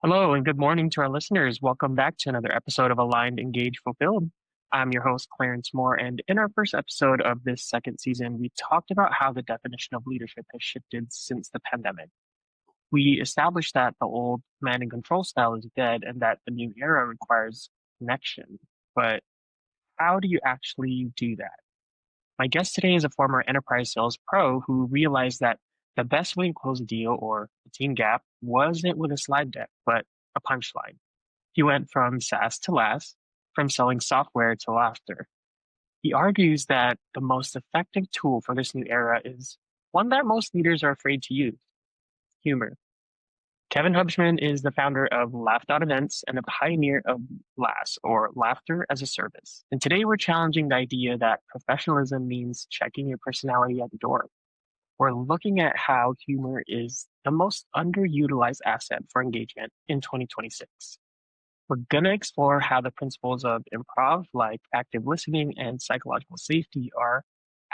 Hello and good morning to our listeners. Welcome back to another episode of Aligned, Engaged, Fulfilled. I'm your host, Clarence Moore, and in our first episode of this second season, we talked about how the definition of leadership has shifted since the pandemic. We established that the old command and control style is dead and that the new era requires connection. But how do you actually do that? My guest today is a former enterprise sales pro who realized that the best way to close a deal or a team gap wasn't with a slide deck, but a punchline. He went from SaaS to LaaS, from selling software to laughter. He argues that the most effective tool for this new era is one that most leaders are afraid to use: humor. Kevin Hubschmann is the founder of Laugh.Events and a pioneer of LaaS, or laughter as a service. And today we're challenging the idea that professionalism means checking your personality at the door. We're looking at how humor is the most underutilized asset for engagement in 2026. We're going to explore how the principles of improv, like active listening and psychological safety, are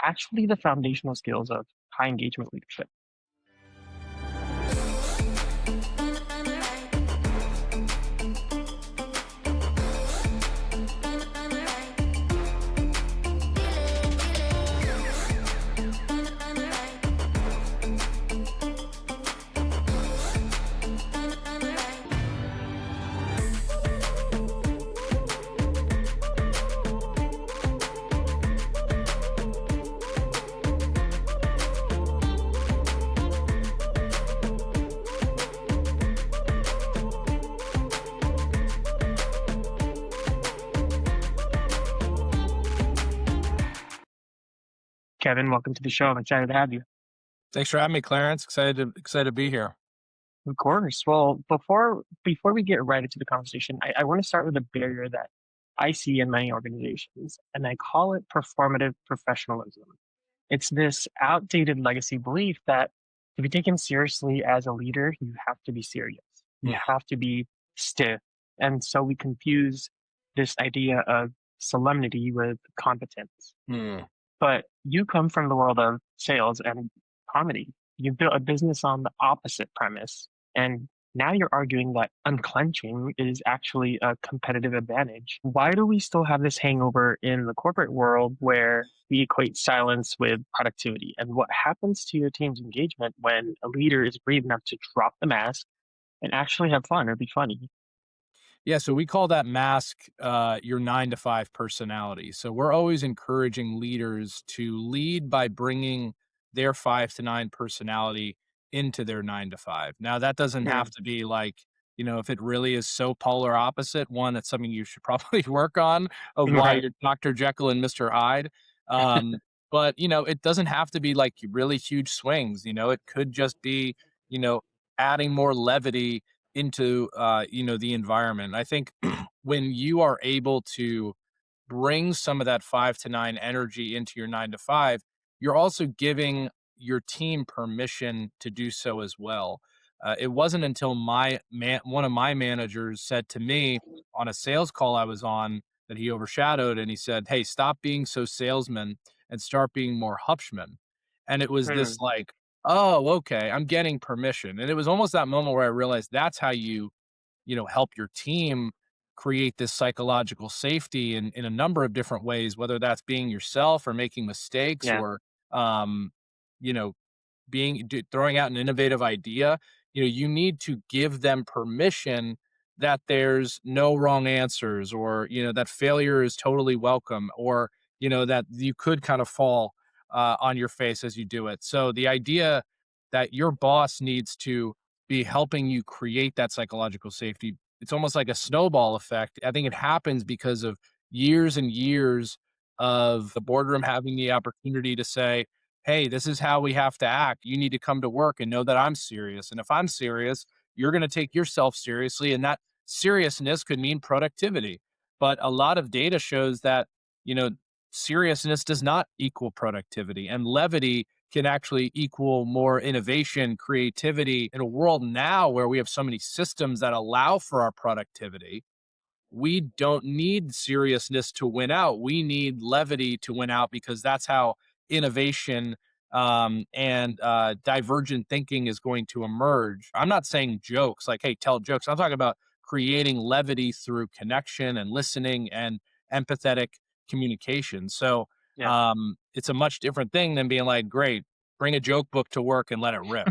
actually the foundational skills of high engagement leadership. Kevin, welcome to the show. I'm excited to have you. Thanks for having me, Clarence. Excited to be here. Of course. Well, before we get right into the conversation, I want to start with a barrier that I see in many organizations, and I call it performative professionalism. It's this outdated legacy belief that to be taken seriously as a leader, you have to be serious. You have to be stiff. And so we confuse this idea of solemnity with competence. Hmm. But you come from the world of sales and comedy. You built a business on the opposite premise. And now you're arguing that unclenching is actually a competitive advantage. Why do we still have this hangover in the corporate world where we equate silence with productivity? And what happens to your team's engagement when a leader is brave enough to drop the mask and actually have fun or be funny? Yeah, so we call that mask your 9 to 5 personality. So we're always encouraging leaders to lead by bringing their 5 to 9 personality into their 9 to 5. Now, that doesn't have Mm, to be like, if it really is so polar opposite, one, that's something you should probably work on of why right. you're Dr. Jekyll and Mr. Hyde. Um, but, it doesn't have to be like really huge swings. It could just be, you know, adding more levity into the environment. I think when you are able to bring some of that 5 to 9 energy into your 9 to 5, you're also giving your team permission to do so as well. It wasn't until one of my managers said to me on a sales call I was on that he overshadowed, and he said, "Hey, stop being so salesman and start being more Hubschmann." And it was this Mm, like, "Oh, okay, I'm getting permission." And it was almost that moment where I realized that's how you help your team create this psychological safety in a number of different ways, whether that's being yourself or making mistakes yeah. or, you know, throwing out an innovative idea. You need to give them permission that there's no wrong answers, or that failure is totally welcome, or that you could kind of fall on your face as you do it. So the idea that your boss needs to be helping you create that psychological safety, it's almost like a snowball effect. I think it happens because of years and years of the boardroom having the opportunity to say, "Hey, this is how we have to act. You need to come to work and know that I'm serious. And if I'm serious, you're going to take yourself seriously." And that seriousness could mean productivity. But a lot of data shows that, you know, seriousness does not equal productivity, and levity can actually equal more innovation, creativity. In a world now where we have so many systems that allow for our productivity, we don't need seriousness to win out. We need levity to win out, because that's how innovation and divergent thinking is going to emerge. I'm not saying jokes like, hey, tell jokes. I'm talking about creating levity through connection and listening and empathetic communication. So Yeah. it's a much different thing than being like, great, bring a joke book to work and let it rip.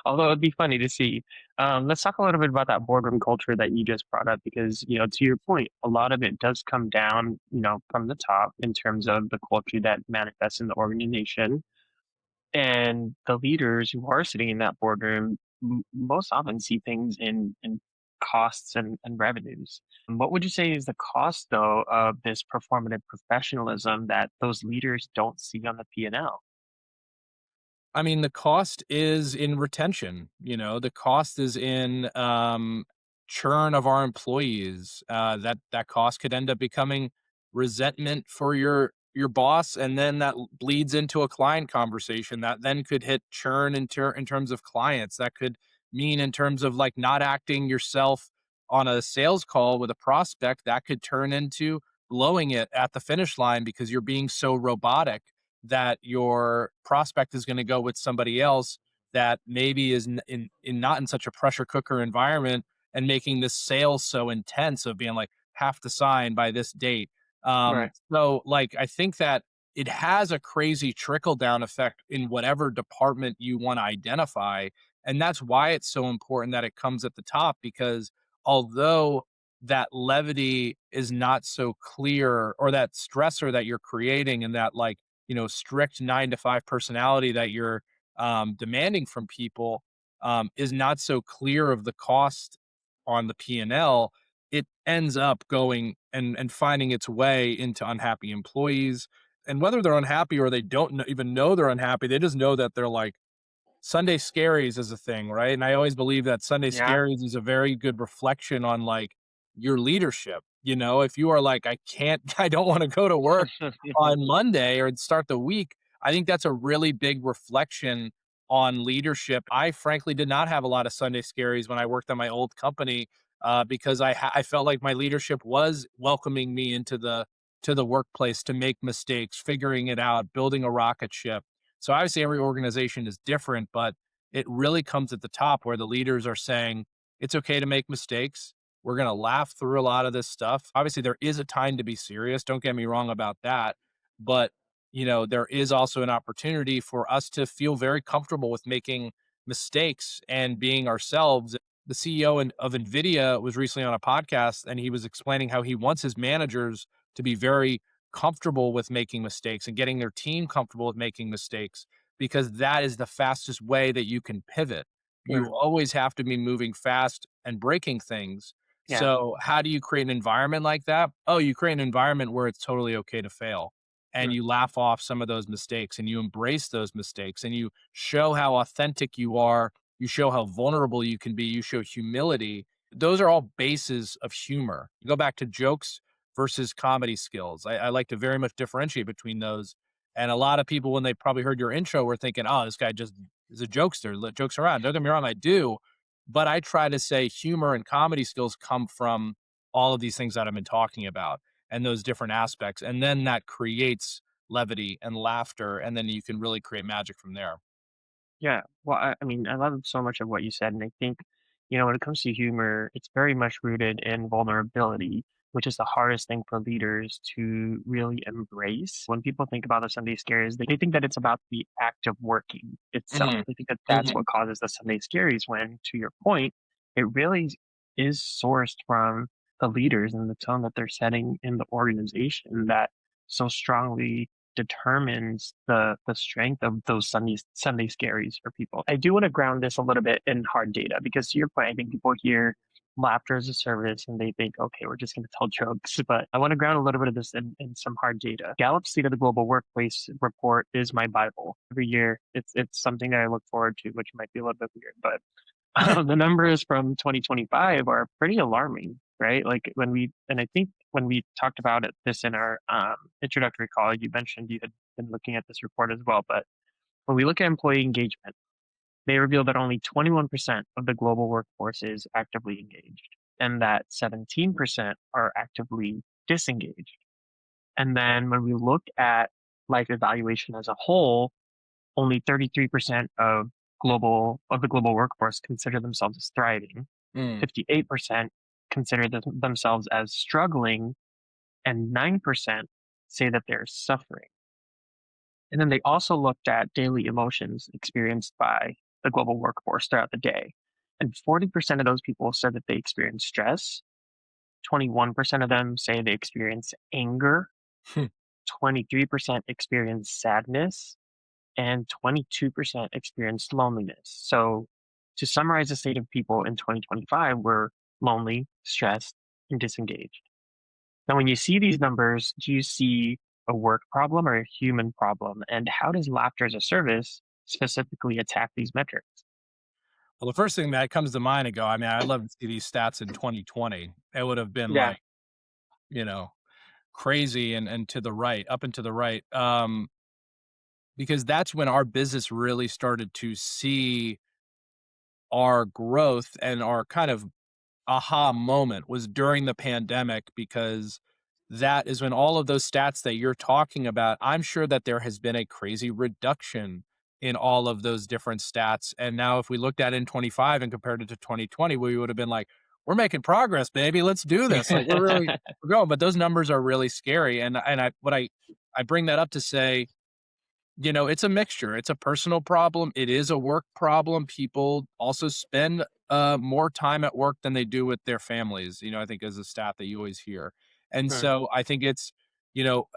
Although it'd be funny to see. Let's talk a little bit about that boardroom culture that you just brought up, because to your point, a lot of it does come down, from the top in terms of the culture that manifests in the organization, and the leaders who are sitting in that boardroom most often see things in costs and revenues. What would you say is the cost, though, of this performative professionalism that those leaders don't see on the P&L? I mean, the cost is in retention, the cost is in churn of our employees. That cost could end up becoming resentment for your boss, and then that bleeds into a client conversation that then could hit churn in terms of clients. That could mean in terms of like not acting yourself on a sales call with a prospect, that could turn into blowing it at the finish line because you're being so robotic that your prospect is going to go with somebody else that maybe is in not in such a pressure cooker environment, and making this sale so intense of being like have to sign by this date. Right. So like I think that it has a crazy trickle down effect in whatever department you want to identify, and that's why it's so important that it comes at the top, because although that levity is not so clear, or that stressor that you're creating, and that like strict 9 to 5 personality that you're demanding from people is not so clear of the cost on the P&L, it ends up going and finding its way into unhappy employees. And whether they're unhappy or they don't even know they're unhappy, they just know that they're like, Sunday scaries is a thing, right? And I always believe that Sunday Yeah. scaries is a very good reflection on like your leadership. If you are like, I can't, I don't want to go to work on Monday or start the week, I think that's a really big reflection on leadership. I frankly did not have a lot of Sunday scaries when I worked at my old company, because I felt like my leadership was welcoming me into the workplace to make mistakes, figuring it out, building a rocket ship. So obviously every organization is different, but it really comes at the top where the leaders are saying it's okay to make mistakes. We're going to laugh through a lot of this stuff. Obviously there is a time to be serious. Don't get me wrong about that. But, there is also an opportunity for us to feel very comfortable with making mistakes and being ourselves. The CEO of NVIDIA was recently on a podcast, and he was explaining how he wants his managers to be very comfortable with making mistakes and getting their team comfortable with making mistakes, because that is the fastest way that you can pivot. You Sure. always have to be moving fast and breaking things. Yeah. So, how do you create an environment like that? Oh, you create an environment where it's totally okay to fail, and Right. you laugh off some of those mistakes and you embrace those mistakes and you show how authentic you are. You show how vulnerable you can be. You show humility. Those are all bases of humor. You go back to jokes versus comedy skills. I like to very much differentiate between those. And a lot of people, when they probably heard your intro, were thinking, "Oh, this guy just is a jokester, jokes around." Don't get me wrong, I do, but I try to say humor and comedy skills come from all of these things that I've been talking about and those different aspects, and then that creates levity and laughter, and then you can really create magic from there. Yeah. Well, I mean, I love so much of what you said. And I think, when it comes to humor, it's very much rooted in vulnerability, which is the hardest thing for leaders to really embrace. When people think about the Sunday scaries, they think that it's about the act of working itself. Mhm, They think that that's mhm. what causes the Sunday scaries, when, to your point, it really is sourced from the leaders and the tone that they're setting in the organization that so strongly determines the strength of those Sunday scaries for people. I do want to ground this a little bit in hard data, because to your point, I think people hear laughter as a service and they think, okay, we're just going to tell jokes. But I want to ground a little bit of this in some hard data. Gallup's State of the Global Workplace report is my Bible. Every year, it's something that I look forward to, which might be a little bit weird, but the numbers from 2025 are pretty alarming, right? Like and I think when we talked about this in our introductory call, you mentioned you had been looking at this report as well. But when we look at employee engagement, they reveal that only 21% of the global workforce is actively engaged, and that 17% are actively disengaged. And then when we look at life evaluation as a whole, only 33% of the global workforce consider themselves as thriving. Mm. 58% consider themselves as struggling, and 9% say that they're suffering. And then they also looked at daily emotions experienced by the global workforce throughout the day. And 40% of those people said that they experience stress. 21% of them say they experience anger. 23% experience sadness. And 22% experienced loneliness. So, to summarize the state of people in 2025, we're lonely, stressed, and disengaged. Now, when you see these numbers, do you see a work problem or a human problem? And how does laughter as a service specifically attack these metrics? Well, the first thing that comes to mind and go, I mean, I'd love to see these stats in 2020. It would have been Yeah. like, you know, crazy and to the right, up and to the right. Because that's when our business really started to see our growth and our kind of aha moment was during the pandemic because that is when all of those stats that you're talking about, I'm sure that there has been a crazy reduction in all of those different stats. And now if we looked at in 25 and compared it to 2020, we would have been like, we're making progress, baby. Let's do this. Like we're going. But those numbers are really scary. And I bring that up to say, it's a mixture. It's a personal problem. It is a work problem. People also spend more time at work than they do with their families. I think is a stat that you always hear. And Sure. so I think it's,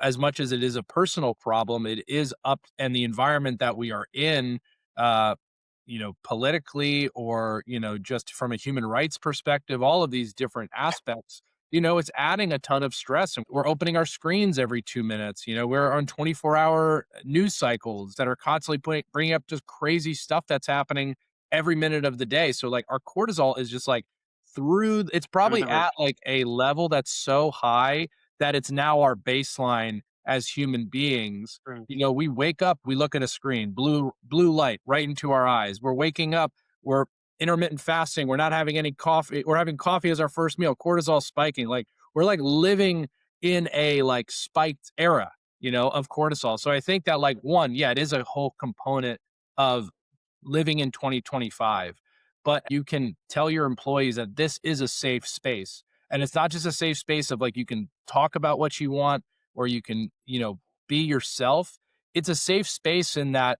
as much as it is a personal problem, it is up and the environment that we are in, uh, politically or, just from a human rights perspective, all of these different aspects it's adding a ton of stress and we're opening our screens every 2 minutes. We're on 24-hour news cycles that are constantly bringing up just crazy stuff that's happening every minute of the day. So like our cortisol is just like it's Through probably the roof. at like a level that's so high that it's now our baseline as human beings. Mm. We wake up, we look at a screen, blue light right into our eyes. We're waking up, we're intermittent fasting. We're not having any coffee. We're having coffee as our first meal. Cortisol spiking. Like we're like living in a like spiked era, of cortisol. So I think that like one, yeah, it is a whole component of living in 2025. But you can tell your employees that this is a safe space. And it's not just a safe space of like you can talk about what you want or you can, be yourself. It's a safe space in that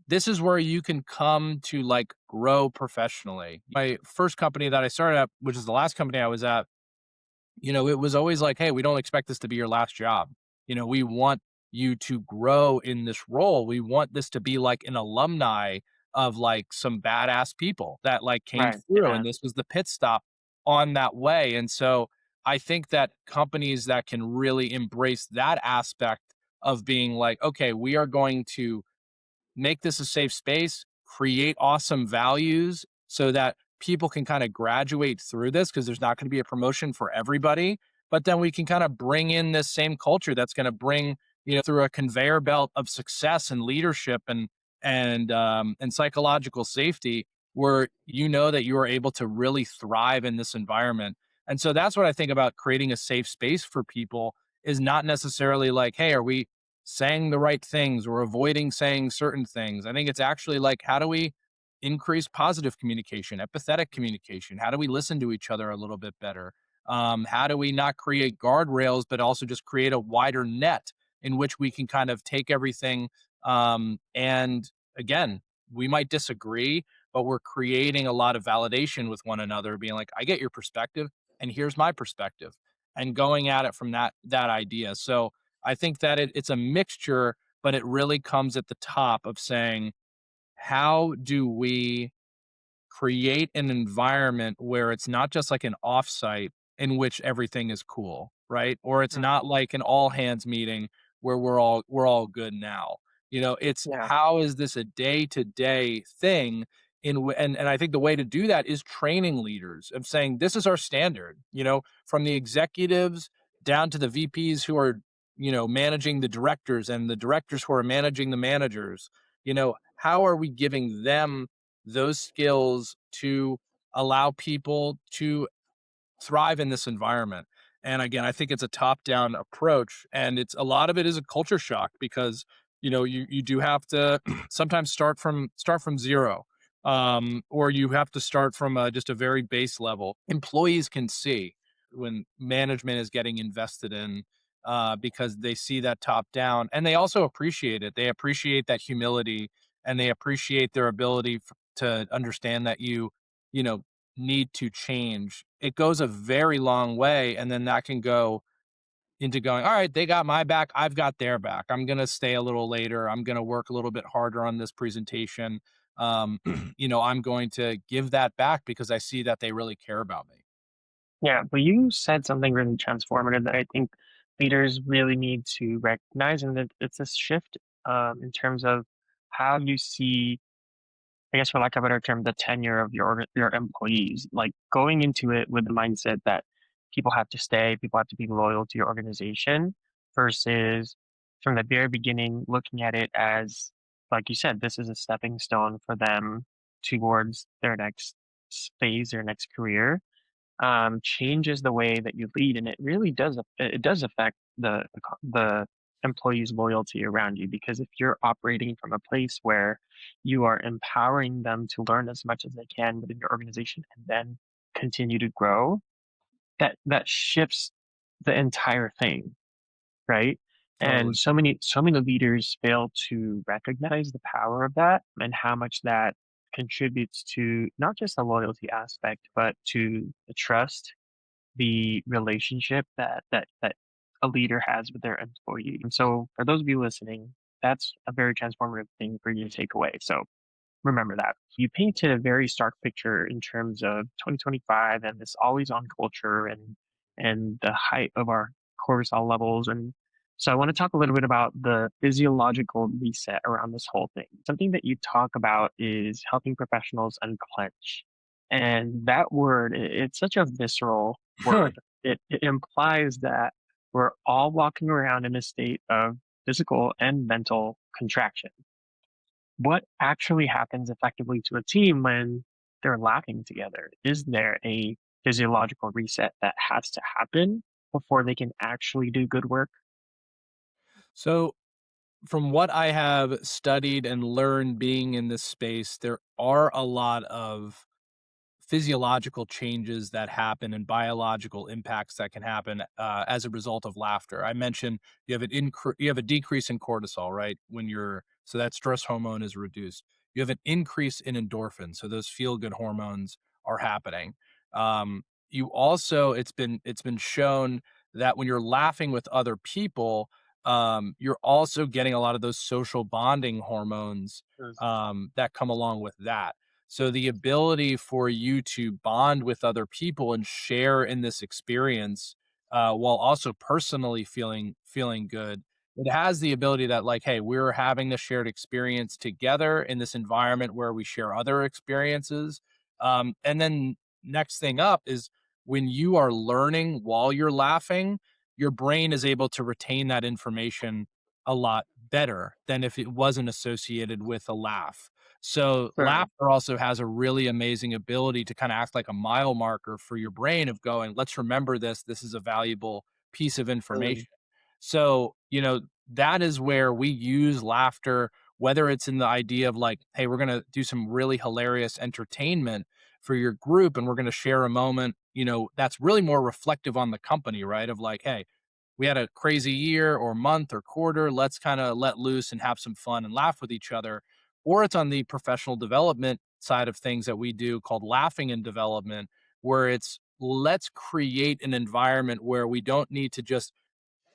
this is where you can come to like grow professionally. My first company that I started at, which is the last company I was at, it was always like, hey, we don't expect this to be your last job. We want you to grow in this role. We want this to be like an alumni of like some badass people that like came Right. through. Yeah. And this was the pit stop on that way. And so I think that companies that can really embrace that aspect of being like, okay, we are going to make this a safe space, create awesome values so that people can kind of graduate through this because there's not going to be a promotion for everybody. But then we can kind of bring in this same culture that's going to bring, through a conveyor belt of success and leadership and psychological safety where you know that you are able to really thrive in this environment. And so that's what I think about creating a safe space for people is not necessarily like, hey, are we saying the right things or avoiding saying certain things. I think it's actually like, how do we increase positive communication, empathetic communication? How do we listen to each other a little bit better? How do we not create guardrails, but also just create a wider net in which we can kind of take everything? And again, we might disagree, but we're creating a lot of validation with one another, being like, I get your perspective, and here's my perspective, and going at it from that idea. So I think that it's a mixture, but it really comes at the top of saying, how do we create an environment where it's not just like an offsite in which everything is cool, right? Or it's Mm. not like an all hands meeting where we're all good now. It's Yeah. how is this a day-to-day thing and I think the way to do that is training leaders of saying this is our standard, from the executives down to the VPs who are, managing the directors and the directors who are managing the managers. How are we giving them those skills to allow people to thrive in this environment? And again, I think it's a top down approach and it's a lot of it is a culture shock because you do have to sometimes start from zero, or you have to start from just a very base level. Employees can see when management is getting invested in, because they see that top down, and they also appreciate it. They appreciate that humility, and they appreciate their ability to understand that you know need to change. It goes a very long way, and then that can go into going, all right, they got my back, I've got their back. I'm going to stay a little later. I'm going to work a little bit harder on this presentation. Um, I'm going to give that back because I see that they really care about me. Yeah, but you said something really transformative that I think leaders really need to recognize, and that it's a shift in terms of how you see, I guess, for lack of a better term, the tenure of your employees. Like going into it with the mindset that people have to stay, people have to be loyal to your organization, versus from the very beginning looking at it as, like you said, this is a stepping stone for them towards their next phase, their next career, changes the way that you lead, and it really does. It does affect the employees' loyalty around you, because if you're operating from a place where you are empowering them to learn as much as they can within your organization and then continue to grow, that shifts the entire thing, right? And Totally. so many leaders fail to recognize the power of that and how much that contributes to not just the loyalty aspect, but to the trust, the relationship that a leader has with their employee. And so for those of you listening, that's a very transformative thing for you to take away. So remember that. You painted a very stark picture in terms of 2025 and this always on culture and the height of our cortisol levels. And so I want to talk a little bit about the physiological reset around this whole thing. Something that you talk about is helping professionals unclench. And that word, it's such a visceral word. It implies that we're all walking around in a state of physical and mental contraction. What actually happens effectively to a team when they're laughing together? Is there a physiological reset that has to happen before they can actually do good work? So, from what I have studied and learned being in this space, there are a lot of physiological changes that happen and biological impacts that can happen as a result of laughter. I mentioned you have a decrease in cortisol, right? So that stress hormone is reduced. You have an increase in endorphins, so those feel good hormones are happening. You also it's been shown that when you're laughing with other people, you're also getting a lot of those social bonding hormones Yes. that come along with that. So the ability for you to bond with other people and share in this experience, while also personally feeling good, it has the ability that like, hey, we're having this shared experience together in this environment where we share other experiences. And then next thing up is when you are learning while you're laughing, your brain is able to retain that information a lot better than if it wasn't associated with a laugh. So Sure. laughter also has a really amazing ability to kind of act like a mile marker for your brain of going, let's remember this. This is a valuable piece of Mm. information. So, that is where we use laughter, whether it's in the idea of like, hey, we're going to do some really hilarious entertainment for your group and we're going to share a moment, that's really more reflective on the company, right? Of like, hey, we had a crazy year or month or quarter. Let's kind of let loose and have some fun and laugh with each other. Or it's on the professional development side of things that we do called laughing and development, where it's let's create an environment where we don't need to just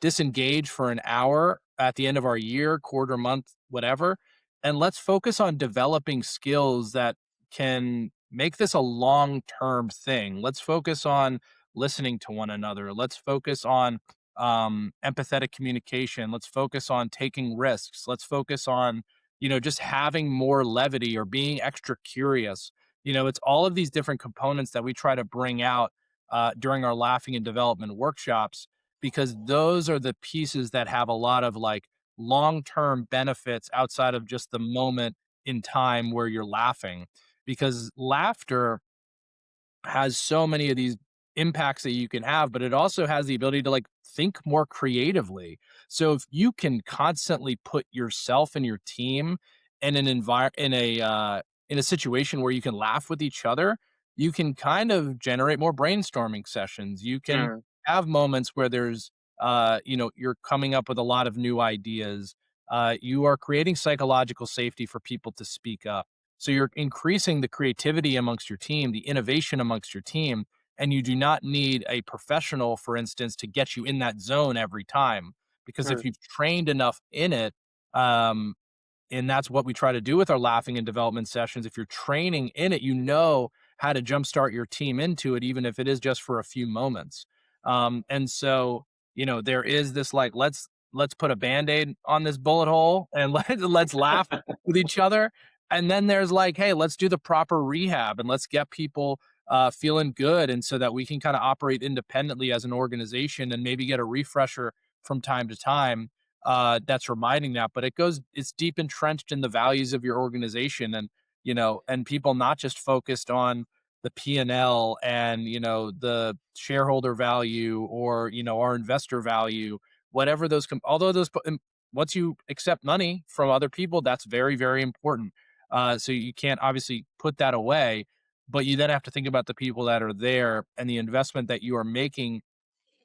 disengage for an hour at the end of our year, quarter, month, whatever. And let's focus on developing skills that can make this a long term thing. Let's focus on listening to one another. Let's focus on empathetic communication. Let's focus on taking risks. Let's focus on, just having more levity or being extra curious. It's all of these different components that we try to bring out during our laughing and development workshops because those are the pieces that have a lot of like long-term benefits outside of just the moment in time where you're laughing because laughter has so many of these impacts that you can have, but it also has the ability to like think more creatively. So if you can constantly put yourself and your team in an in a situation where you can laugh with each other, you can kind of generate more brainstorming sessions. You can Mm, have moments where there's you're coming up with a lot of new ideas. You are creating psychological safety for people to speak up. So you're increasing the creativity amongst your team, the innovation amongst your team, and you do not need a professional, for instance, to get you in that zone every time. Because mm, if you've trained enough in it, um, and that's what we try to do with our laughing and development sessions. If you're training in it, you know how to jumpstart your team into it, even if it is just for a few moments. And so, there is this like, let's put a band-aid on this bullet hole and let's laugh with each other. And then there's like, hey, let's do the proper rehab and let's get people feeling good. And so that we can kind of operate independently as an organization and maybe get a refresher from time to time that's reminding that, but it's deep entrenched in the values of your organization, and people not just focused on the P&L and the shareholder value or our investor value, whatever although once you accept money from other people, that's very, very important. So you can't obviously put that away, but you then have to think about the people that are there and the investment that you are making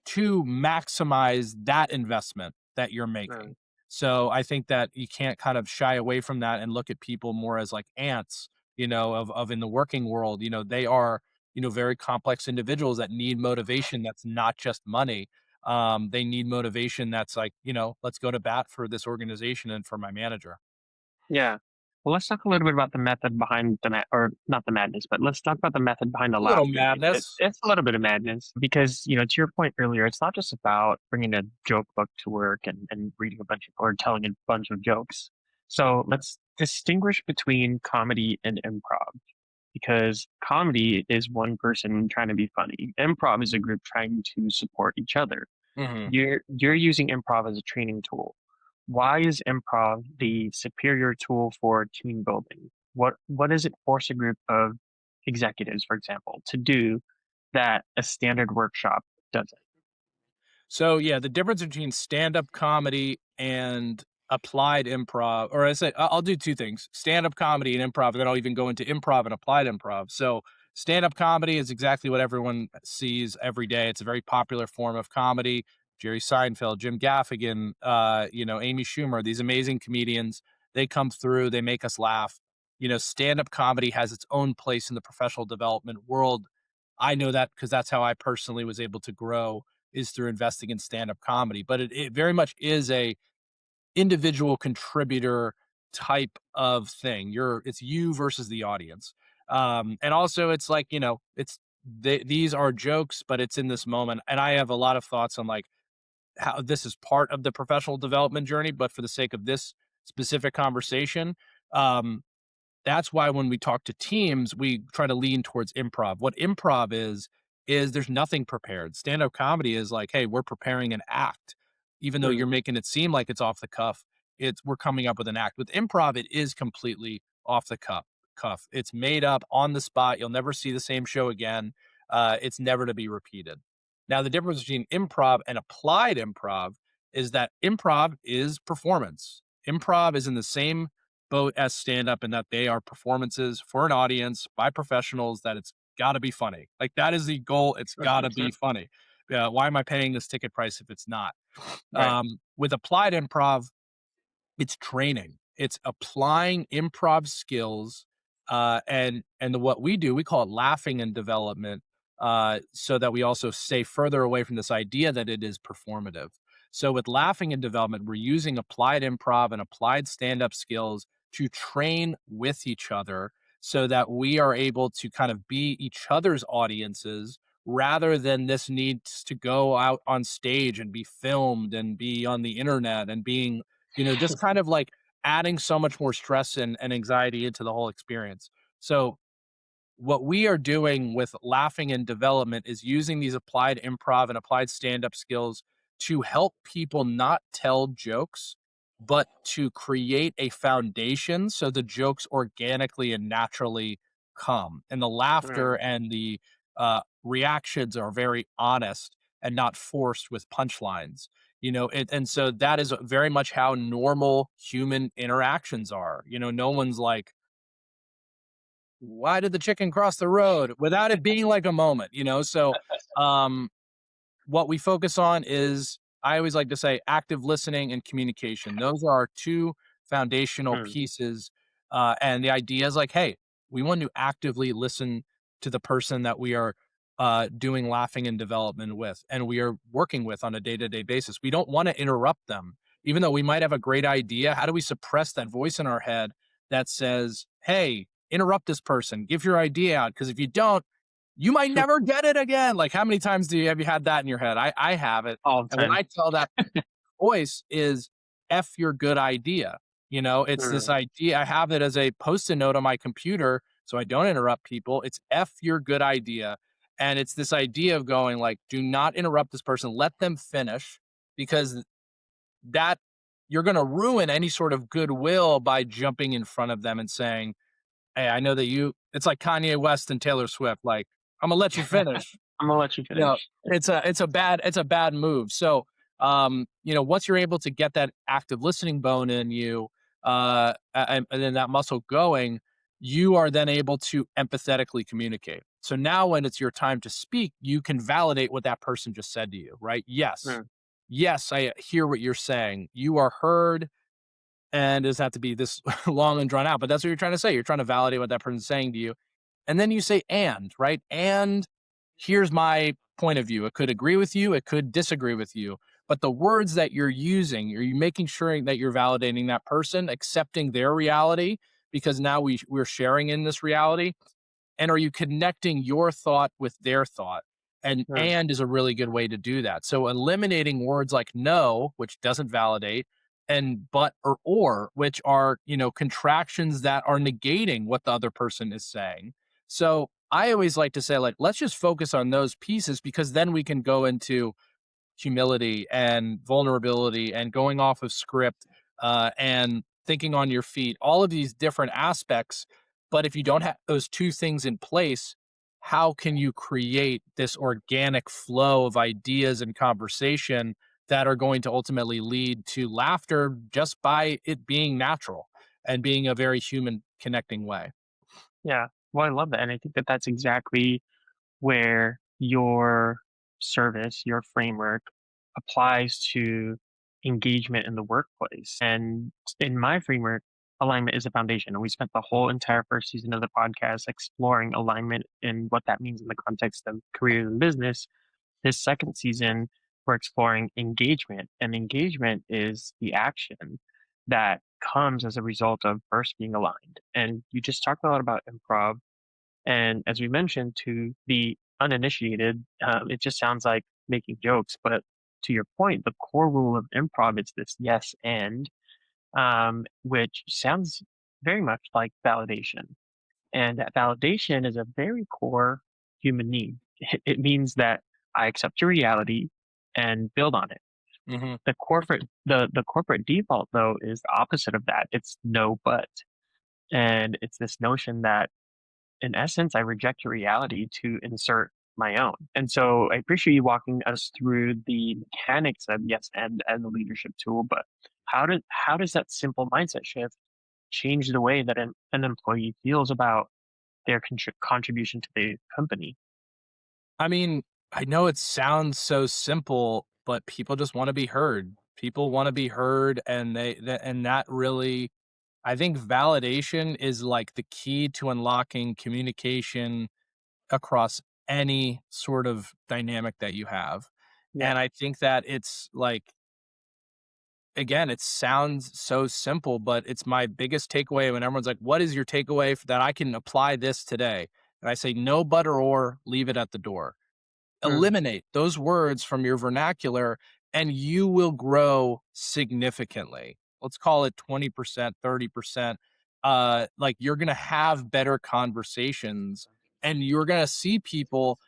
to maximize that investment that you're mm. making. So I think that you can't kind of shy away from that and look at people more as like ants, of in the working world. They are, very complex individuals that need motivation that's not just money. They need motivation that's like, let's go to bat for this organization and for my manager. Yeah. Well, let's talk a little bit about the method behind or not the madness, but let's talk about the method behind the A little laughter. madness. It's a little bit of madness because, to your point earlier, it's not just about bringing a joke book to work and reading a bunch of, or telling a bunch of jokes. So let's distinguish between comedy and improv because comedy is one person trying to be funny. Improv is a group trying to support each other. Mhm. You're using improv as a training tool. Why is improv the superior tool for team building? What does it force a group of executives, for example, to do that a standard workshop doesn't? So yeah, the difference between stand-up comedy and applied improv, or I say I'll do two things: stand-up comedy and improv, and then I'll even go into improv and applied improv. So stand-up comedy is exactly what everyone sees every day. It's a very popular form of comedy. Jerry Seinfeld, Jim Gaffigan, Amy Schumer, these amazing comedians, they come through, they make us laugh. Stand-up comedy has its own place in the professional development world. I know that because that's how I personally was able to grow is through investing in stand-up comedy, but it very much is a individual contributor type of thing. It's you versus the audience. And also it's like, these are jokes, but it's in this moment. And I have a lot of thoughts on like how this is part of the professional development journey, but for the sake of this specific conversation, um, that's why when we talk to teams, we try to lean towards improv. What improv is there's nothing prepared. Stand-up comedy is like, hey, we're preparing an act. Even though Mm, you're making it seem like it's off the cuff, we're coming up with an act. With improv, it is completely off the cuff. It's made up on the spot. You'll never see the same show again. It's never to be repeated. Now, the difference between improv and applied improv is that improv is performance. Improv is in the same boat as stand up and that they are performances for an audience by professionals that it's got to be funny. Like that is the goal. It's got to be funny. Why am I paying this ticket price if it's not? right. With applied improv, it's training. It's applying improv skills, what we do, we call it laughing and development, so that we also stay further away from this idea that it is performative. So with laughing and development, we're using applied improv and applied stand-up skills to train with each other so that we are able to kind of be each other's audiences rather than this needs to go out on stage and be filmed and be on the internet and being just kind of like adding so much more stress and anxiety into the whole experience. So what we are doing with laughing and development is using these applied improv and applied stand-up skills to help people not tell jokes, but to create a foundation so the jokes organically and naturally come. And the laughter Mm, and reactions are very honest and not forced with punchlines. And so that is very much how normal human interactions are. No one's like, why did the chicken cross the road, without it being like a moment. um what we focus on is, I always like to say, active listening and communication. Those are our two foundational Mm, pieces. And the idea is like, hey, we want to actively listen to the person that we are doing laughing and development with, and we are working with on a day to day basis. We don't want to interrupt them. Even though we might have a great idea, how do we suppress that voice in our head that says, hey, interrupt this person, give your idea out? Because if you don't, you might never get it again. Like, how many times have you had that in your head? I have it. all the And what time. I tell that voice is F your good idea. It's this Mm, idea. I have it as a post-it note on my computer so I don't interrupt people. It's F your good idea. And it's this idea of going like, do not interrupt this person. Let them finish, because that you're going to ruin any sort of goodwill by jumping in front of them and saying, hey, I know that it's like Kanye West and Taylor Swift. Like, I'm gonna let you finish. I'm gonna let you No, finish. it's a bad move. So, once you're able to get that active listening bone in you, and then that muscle going, you are then able to empathetically communicate. So now, when it's your time to speak, you can validate what that person just said to you, right? Yes, Mm, yes, I hear what you're saying. You are heard, and it doesn't have to be this long and drawn out, but that's what you're trying to say. You're trying to validate what that person's saying to you. And then you say, and, right? And here's my point of view. It could agree with you, it could disagree with you. But the words that you're using, are you making sure that you're validating that person, accepting their reality? Because now we're sharing in this reality. And are you connecting your thought with their thought? mm, And is a really good way to do that. So eliminating words like no, which doesn't validate, and but or, which are, contractions that are negating what the other person is saying. So I always like to say, like, let's just focus on those pieces, because then we can go into humility and vulnerability and going off of script, and thinking on your feet, all of these different aspects. But if you don't have those two things in place, how can you create this organic flow of ideas and conversation that are going to ultimately lead to laughter, just by it being natural and being a very human connecting way? yeah. Well, I love that, and I think that that's exactly where your service, your framework applies to engagement in the workplace. And in my framework, alignment is a foundation. And we spent the whole entire first season of the podcast exploring alignment and what that means in the context of career and business. This second season, we're exploring engagement, and engagement is the action that comes as a result of first being aligned. And you just talked a lot about improv, and as we mentioned, to the uninitiated, it just sounds like making jokes. But to your point, the core rule of improv is this yes and, which sounds very much like validation. And that validation is a very core human need. It means that I accept your reality and build on it. Hmm. The corporate default though is the opposite of that. It's no but. And it's this notion that in essence, I reject your reality to insert my own. And so I appreciate you walking us through the mechanics of yes and as a leadership tool, but how does that simple mindset shift change the way that an employee feels about their contribution to the company? I mean, I know it sounds so simple, but people just want to be heard. People want to be heard, and and that really, I think validation is like the key to unlocking communication across any sort of dynamic that you have. Yeah. And I think that it's like, again, it sounds so simple, but it's my biggest takeaway when everyone's like, what is your takeaway that I can apply this today? And I say, no but or, leave it at the door. Mm, Eliminate those words from your vernacular, and you will grow significantly. Let's call it 20%, 30%. Like, you're going to have better conversations, and you're going to see people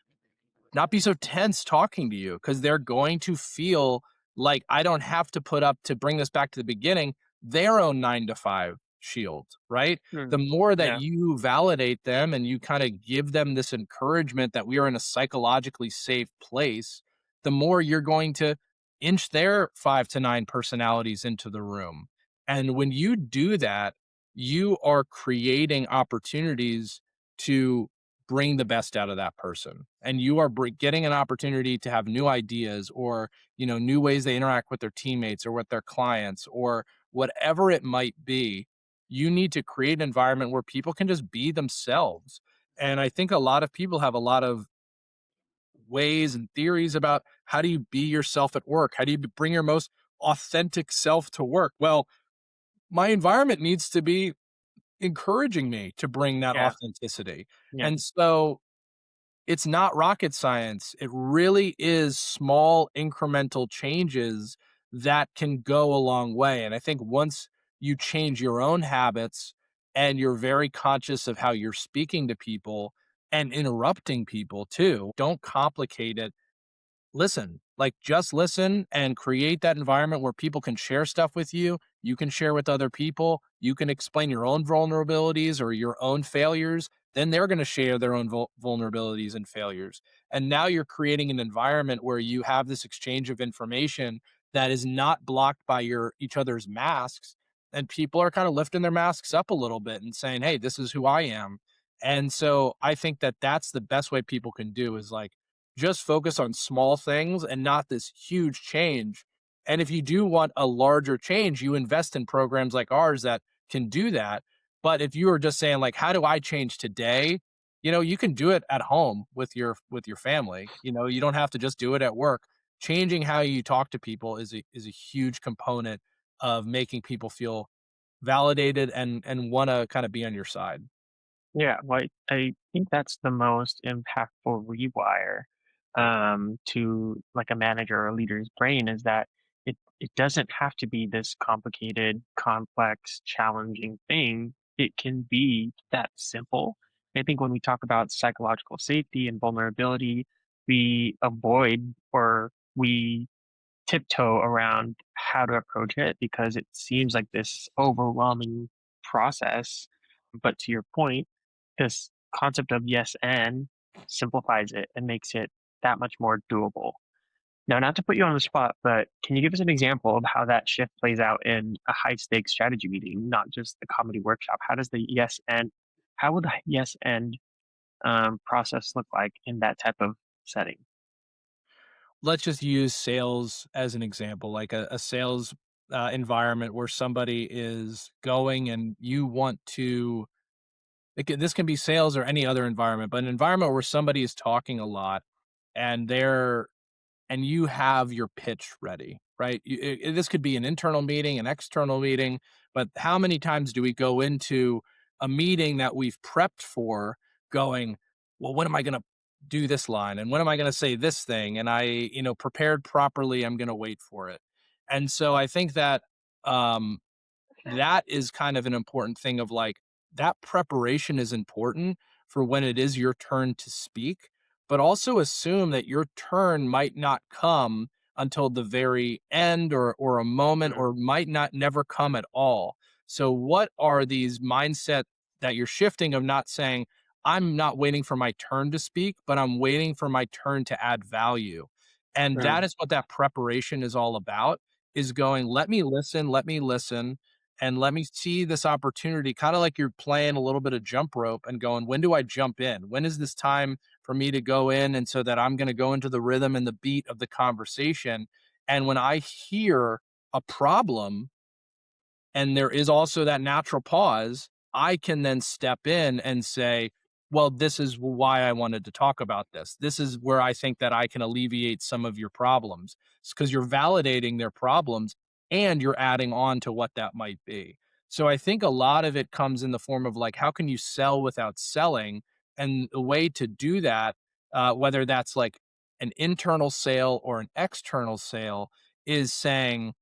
not be so tense talking to you, because they're going to feel like, I don't have to put up, to bring this back to the beginning, their own 9 to 5. shield, right? Mm. The more that Yeah. you validate them and you kind of give them this encouragement that we are in a psychologically safe place, the more you're going to inch their 5 to 9 personalities into the room. And when you do that, you are creating opportunities to bring the best out of that person. And you are getting an opportunity to have new ideas or, new ways they interact with their teammates or with their clients or whatever it might be. You need to create an environment where people can just be themselves. And I think a lot of people have a lot of ways and theories about how do you be yourself at work? How do you bring your most authentic self to work? Well, my environment needs to be encouraging me to bring that Yeah. authenticity. Yeah. And so it's not rocket science. It really is small incremental changes that can go a long way. And I think once you change your own habits and you're very conscious of how you're speaking to people and interrupting people too, don't complicate it. Listen, like just listen and create that environment where people can share stuff with you. You can share with other people. You can explain your own vulnerabilities or your own failures. Then they're going to share their own vulnerabilities and failures. And now you're creating an environment where you have this exchange of information that is not blocked by your each other's masks. And people are kind of lifting their masks up a little bit and saying, "Hey, this is who I am." And so I think that that's the best way people can do is like just focus on small things and not this huge change. And if you do want a larger change, you invest in programs like ours that can do that. But if you are just saying like, how do I change today? You can do it at home with your family. You don't have to just do it at work. Changing how you talk to people is a huge component of making people feel validated and want to kind of be on your side. Yeah, well, I think that's the most impactful rewire to like a manager or a leader's brain is that it doesn't have to be this complicated, complex, challenging thing. It can be that simple. I think when we talk about psychological safety and vulnerability, we avoid or we tiptoe around how to approach it because it seems like this overwhelming process. But to your point, this concept of yes and simplifies it and makes it that much more doable. Now, not to put you on the spot, but can you give us an example of how that shift plays out in a high stakes strategy meeting, not just the comedy workshop? How would the yes and process look like in that type of setting? Let's just use sales as an example, like a sales environment where somebody is going and you want to. This can be sales or any other environment, but an environment where somebody is talking a lot and you have your pitch ready, right? This could be an internal meeting, an external meeting, but how many times do we go into a meeting that we've prepped for going, well, when am I going to do this line? And when am I going to say this thing? And prepared properly, I'm going to wait for it. And so I think that um, that is kind of an important thing of like that preparation is important for when it is your turn to speak, but also assume that your turn might not come until the very end or a moment Mm, or might not never come at all. So what are these mindset that you're shifting of not saying I'm not waiting for my turn to speak, but I'm waiting for my turn to add value. And that mm, is what that preparation is all about is going, let me listen and let me see this opportunity kind of like you're playing a little bit of jump rope and going, when do I jump in? When is this time for me to go in? And so that I'm going to go into the rhythm and the beat of the conversation. And when I hear a problem, and there is also that natural pause, I can then step in and say, well, this is why I wanted to talk about this. This is where I think that I can alleviate some of your problems. It's because you're validating their problems and you're adding on to what that might be. So I think a lot of it comes in the form of like, how can you sell without selling? And the way to do that, whether that's like an internal sale or an external sale, is saying,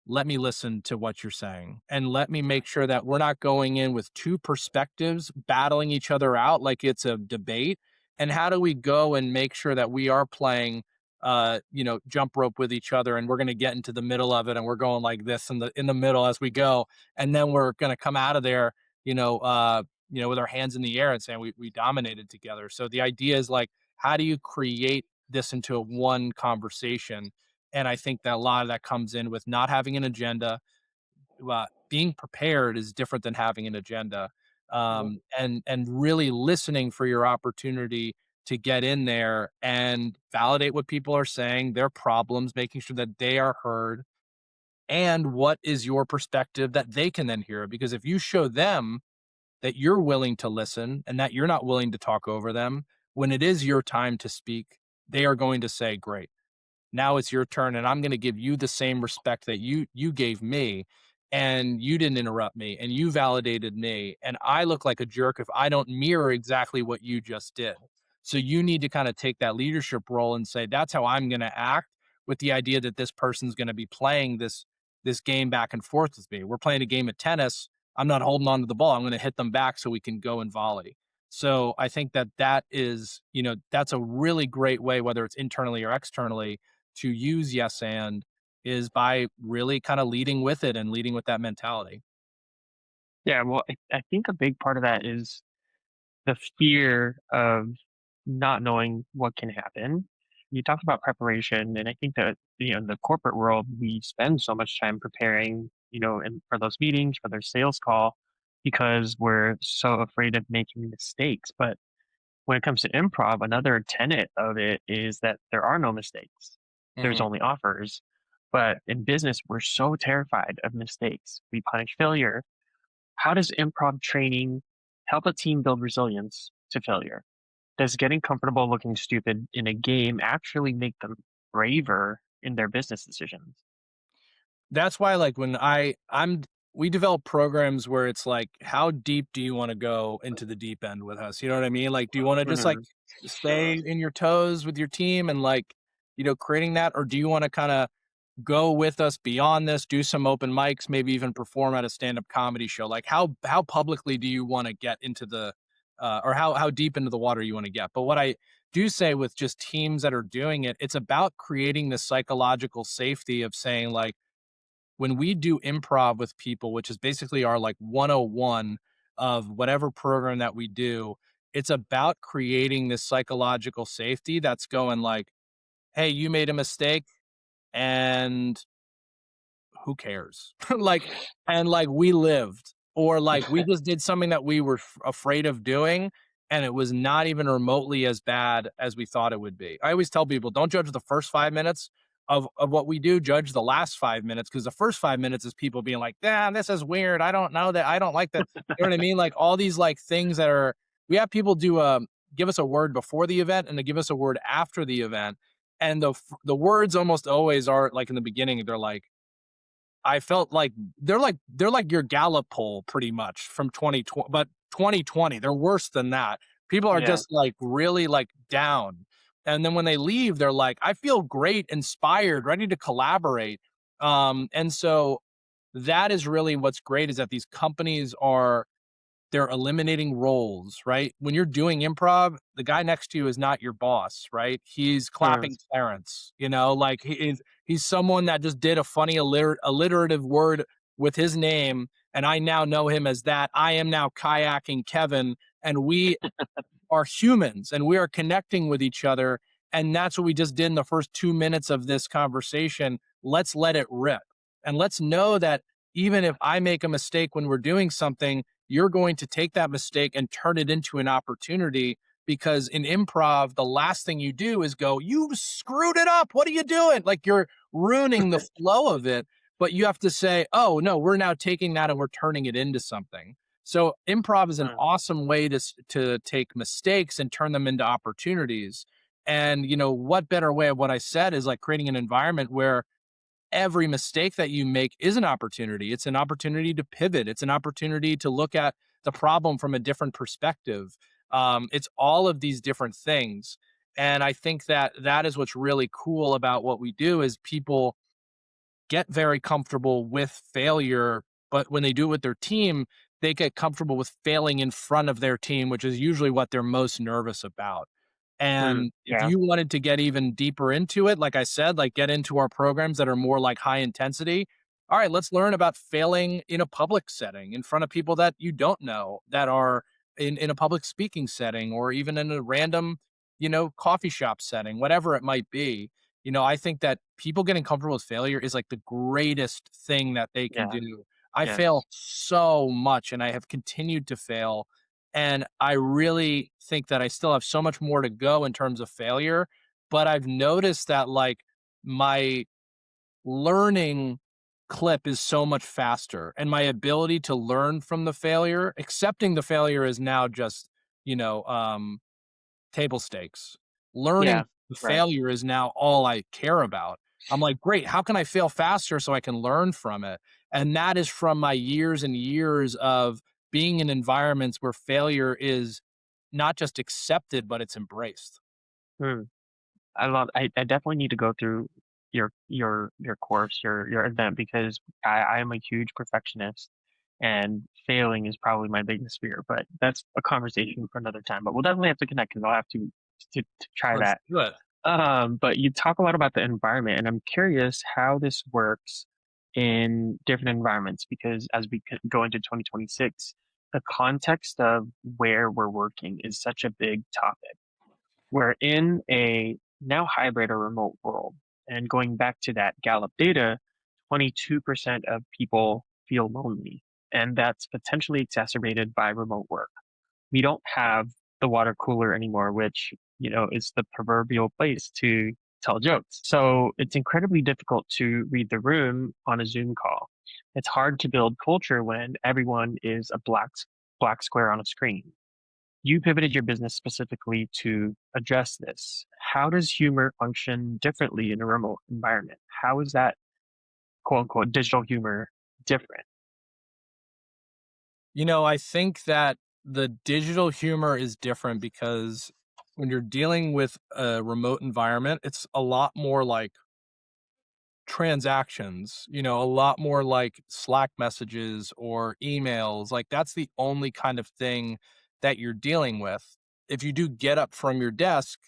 let me listen to what you're saying and let me make sure that we're not going in with two perspectives battling each other out like it's a debate. And how do we go and make sure that we are playing jump rope with each other, and we're going to get into the middle of it, and we're going like this in the middle as we go, and then we're going to come out of there, with our hands in the air and saying we dominated together. So the idea is like, how do you create this into a one conversation? And I think that a lot of that comes in with not having an agenda. Being prepared is different than having an agenda, Mhm. and really listening for your opportunity to get in there and validate what people are saying, their problems, making sure that they are heard, and what is your perspective that they can then hear. Because if you show them that you're willing to listen and that you're not willing to talk over them, when it is your time to speak, they are going to say, "Great, now it's your turn, and I'm going to give you the same respect that you gave me, and you didn't interrupt me, and you validated me, and I look like a jerk if I don't mirror exactly what you just did. So you need to kind of take that leadership role and say, that's how I'm going to act, with the idea that this person's going to be playing this game back and forth with me. We're playing a game of tennis. I'm not holding on to the ball. I'm going to hit them back so we can go and volley." So I think that is, that's a really great way, whether it's internally or externally, to use yes and, is by really kind of leading with it and leading with that mentality. Yeah, well, I think a big part of that is the fear of not knowing what can happen. You talked about preparation, and I think that in the corporate world, we spend so much time preparing, and for those meetings, for their sales call, because we're so afraid of making mistakes. But when it comes to improv, another tenet of it is that there are no mistakes. There's Mhm. only offers. But in business, we're so terrified of mistakes. We punish failure. How does improv training help a team build resilience to failure? Does getting comfortable looking stupid in a game actually make them braver in their business decisions? That's why, like, when I'm we develop programs where it's like, how deep do you want to go into the deep end with us? You know what I mean? Like, do you want to just like Mhm. stay in your toes with your team and like, creating that, or do you want to kind of go with us beyond this, do some open mics, maybe even perform at a stand-up comedy show? Like, how publicly do you want to get into the or how deep into the water you want to get? But what I do say with just teams that are doing it, it's about creating the psychological safety of saying, like, when we do improv with people, which is basically our like 101 of whatever program that we do, it's about creating this psychological safety that's going like, hey, you made a mistake, and who cares? Like, and like we lived, or like we just did something that we were afraid of doing, and it was not even remotely as bad as we thought it would be. I always tell people, don't judge the first 5 minutes of what we do, judge the last 5 minutes, because the first 5 minutes is people being like, "Damn, this is weird. I don't know that. I don't like that." You know what I mean? Like all these like things that are, we have people do give us a word before the event and to give us a word after the event. And the words almost always are like in the beginning, they're like, I felt like they're like your Gallup poll pretty much from 2020, but 2020, they're worse than that. People are Yeah. just like really like down. And then when they leave, they're like, I feel great, inspired, ready to collaborate. And so that is really what's great, is that these companies are, they're eliminating roles, right? When you're doing improv, the guy next to you is not your boss, right? He's Mm. clapping Clarence, like he's someone that just did a funny alliterative word with his name, and I now know him as that. I am now kayaking Kevin, and we are humans and we are connecting with each other. And that's what we just did in the first 2 minutes of this conversation. Let's let it rip. And let's know that even if I make a mistake when we're doing something, you're going to take that mistake and turn it into an opportunity. Because in improv, the last thing you do is go, "You screwed it up. What are you doing?" Like you're ruining the flow of it. But you have to say, "Oh, no, we're now taking that and we're turning it into something." So improv is an Mm. awesome way to take mistakes and turn them into opportunities. And what better way of what I said is like creating an environment where every mistake that you make is an opportunity. It's an opportunity to pivot. It's an opportunity to look at the problem from a different perspective. It's all of these different things. And I think that that is what's really cool about what we do, is people get very comfortable with failure, but when they do it with their team, they get comfortable with failing in front of their team, which is usually what they're most nervous about. And if Yeah. you wanted to get even deeper into it, like I said, like get into our programs that are more like high intensity. All right, let's learn about failing in a public setting in front of people that you don't know that are in a public speaking setting or even in a random, coffee shop setting, whatever it might be. I think that people getting comfortable with failure is like the greatest thing that they can Yeah. do. I fail Yes. so much and I have continued to fail, and I really think that I still have so much more to go in terms of failure, but I've noticed that like my learning clip is so much faster and my ability to learn from the failure, accepting the failure is now just, you know, um, table stakes. Yeah. Learning the Right. failure is now all I care about. I'm like, great, how can I fail faster so I can learn from it? And that is from my years and years of being in environments where failure is not just accepted, but it's embraced. Hmm. I definitely need to go through your course, your event because I am a huge perfectionist and failing is probably my biggest fear. But that's a conversation for another time. But we'll definitely have to connect because I'll have to try Let's that. do it. But you talk a lot about the environment, and I'm curious how this works in different environments because as we go into 2026, the context of where we're working is such a big topic. We're in a now hybrid or remote world. And going back to that Gallup data, 22% of people feel lonely. And that's potentially exacerbated by remote work. We don't have the water cooler anymore, which, is the proverbial place to tell jokes. So it's incredibly difficult to read the room on a Zoom call. It's hard to build culture when everyone is a black square on a screen. You pivoted your business specifically to address this. How does humor function differently in a remote environment? How is that quote unquote digital humor different? I think that the digital humor is different because when you're dealing with a remote environment, it's a lot more like transactions, a lot more like Slack messages or emails. Like that's the only kind of thing that you're dealing with. If you do get up from your desk,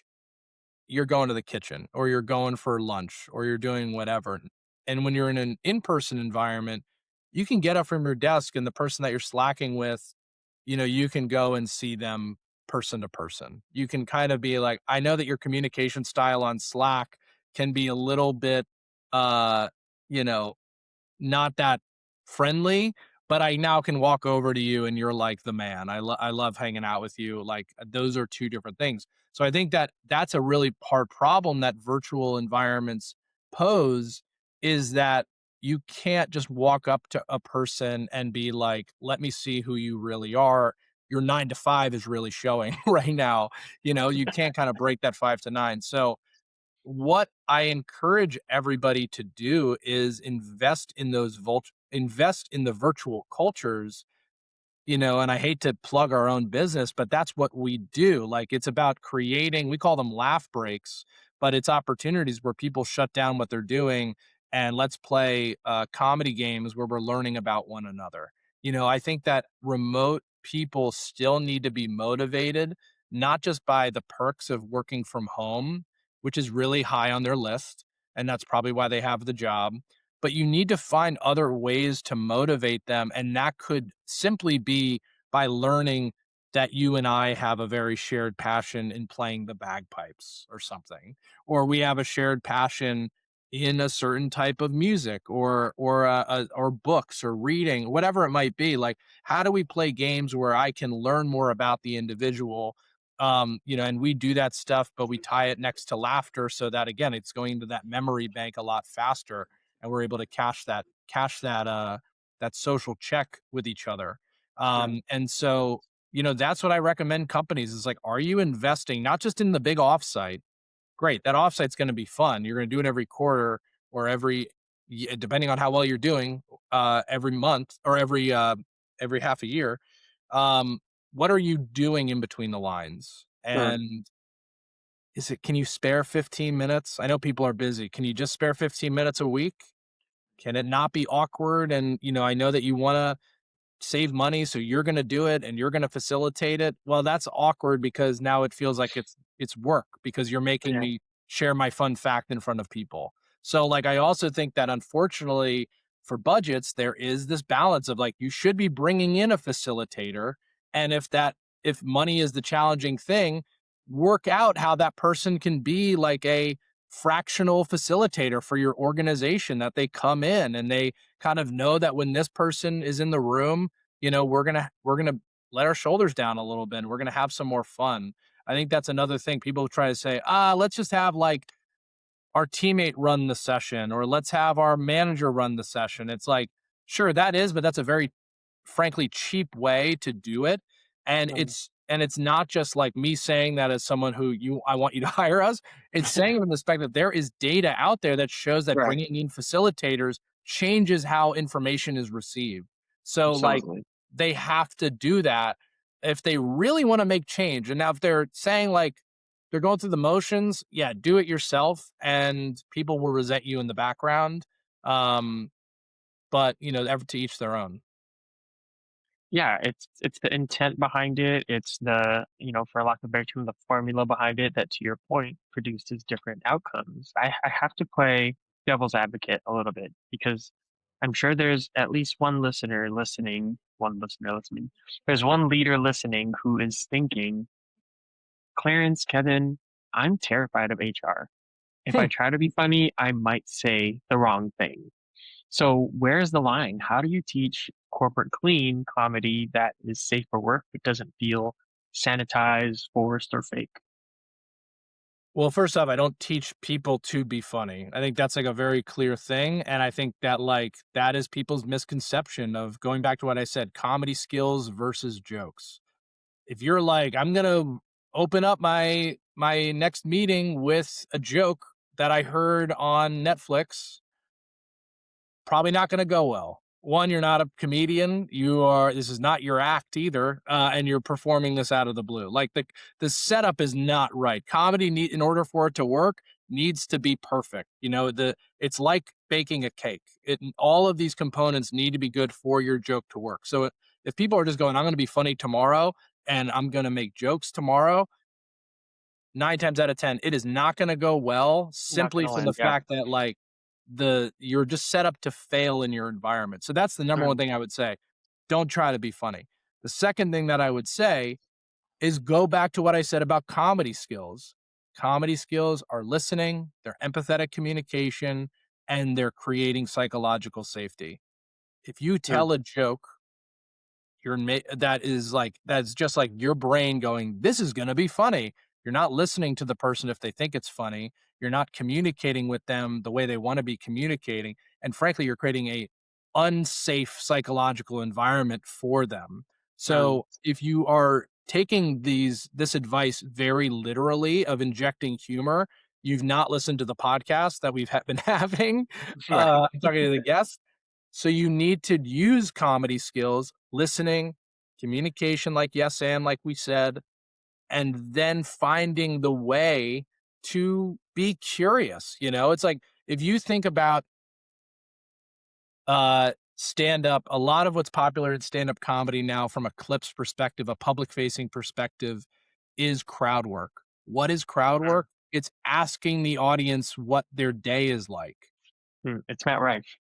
you're going to the kitchen or you're going for lunch or you're doing whatever. And when you're in an in-person environment, you can get up from your desk and the person that you're slacking with, you can go and see them person to person. You can kind of be like, I know that your communication style on Slack can be a little bit uh, you know, not that friendly, but I now can walk over to you and you're like the man. I love hanging out with you. Like those are two different things. So I think that that's a really hard problem that virtual environments pose is that you can't just walk up to a person and be like, "Let me see who you really are." Your 9 to 5 is really showing right now. You can't kind of break that 5 to 9. So what I encourage everybody to do is invest in the virtual cultures, and I hate to plug our own business, but that's what we do. Like it's about creating, we call them laugh breaks, but it's opportunities where people shut down what they're doing and let's play comedy games where we're learning about one another. I think that remote people still need to be motivated, not just by the perks of working from home, which is really high on their list. And that's probably why they have the job, but you need to find other ways to motivate them. And that could simply be by learning that you and I have a very shared passion in playing the bagpipes or something, or we have a shared passion in a certain type of music or books or reading, whatever it might be. Like, how do we play games where I can learn more about the individual? And we do that stuff, but we tie it next to laughter so that again, it's going into that memory bank a lot faster and we're able to cash that social check with each other. Right. And so, that's what I recommend companies is like, are you investing not just in the big offsite? Great, that offsite's going to be fun. You're going to do it every quarter or depending on how well you're doing, every month or every half a year. Um, what are you doing in between the lines? Sure. And can you spare 15 minutes? I know people are busy. Can you just spare 15 minutes a week? Can it not be awkward? And, I know that you want to save money, so you're going to do it and you're going to facilitate it. Well, that's awkward because now it feels like it's work because you're making Yeah. me share my fun fact in front of people. So like I also think that unfortunately for budgets there is this balance of like you should be bringing in a facilitator, and if money is the challenging thing, work out how that person can be like a fractional facilitator for your organization, that they come in and they kind of know that when this person is in the room, we're going to let our shoulders down a little bit and we're going to have some more fun. I think that's another thing people try to say, let's just have like our teammate run the session or let's have our manager run the session. It's like, sure, that is, but that's a very frankly cheap way to do it. And Mm. it's not just like me saying that as someone who you I want you to hire us. It's saying from the fact that there is data out there that shows that Right. bringing in facilitators changes how information is received. So like Absolutely. they have to do that if they really want to make change. And now if they're saying like they're going through the motions, yeah, do it yourself and people will resent you in the background. Um, but ever to each their own. Yeah, it's the intent behind it. It's the, for lack of a better term, the formula behind it that, to your point, produces different outcomes. I have to play devil's advocate a little bit because I'm sure there's at least one listener listening. There's one leader listening who is thinking, Clarence, Kevin, I'm terrified of HR. If I try to be funny, I might say the wrong thing. So where's the line? How do you teach corporate clean comedy that is safe for work but doesn't feel sanitized, forced, or fake? Well, first off, I don't teach people to be funny. I think that's like a very clear thing. And I think that like that is people's misconception of going back to what I said, comedy skills versus jokes. If you're like, I'm gonna open up my next meeting with a joke that I heard on Netflix, probably not going to go well. One, you're not a comedian. This is not your act either, and you're performing this out of the blue. Like the setup is not right. Comedy in order for it to work needs to be perfect. It's like baking a cake. All of these components need to be good for your joke to work. So if people are just going, I'm going to be funny tomorrow and I'm going to make jokes tomorrow, 9 times out of 10, it is not going to go well Not simply gonna for the land. Yeah. fact that like you're just set up to fail in your environment. So that's the number one Mm, thing I would say. Don't try to be funny. The second thing that I would say is go back to what I said about comedy skills. Comedy skills are listening, they're empathetic communication, and they're creating psychological safety. If you mm, tell a joke that's just like your brain going, this is going to be funny. You're not listening to the person if they think it's funny. You're not communicating with them the way they want to be communicating, and frankly you're creating a unsafe psychological environment for them. mm. So if you are taking this advice very literally of injecting humor, you've not listened to the podcast that been having. Right. I'm talking to the guests. So you need to use comedy skills, listening, communication, like yes and like we said, and then finding the way to be curious. It's like if you think about stand up, a lot of what's popular in stand up comedy now from a clips perspective, a public facing perspective, is crowd work. What is crowd Mm, work? It's asking the audience what their day is like. It's Matt Rife.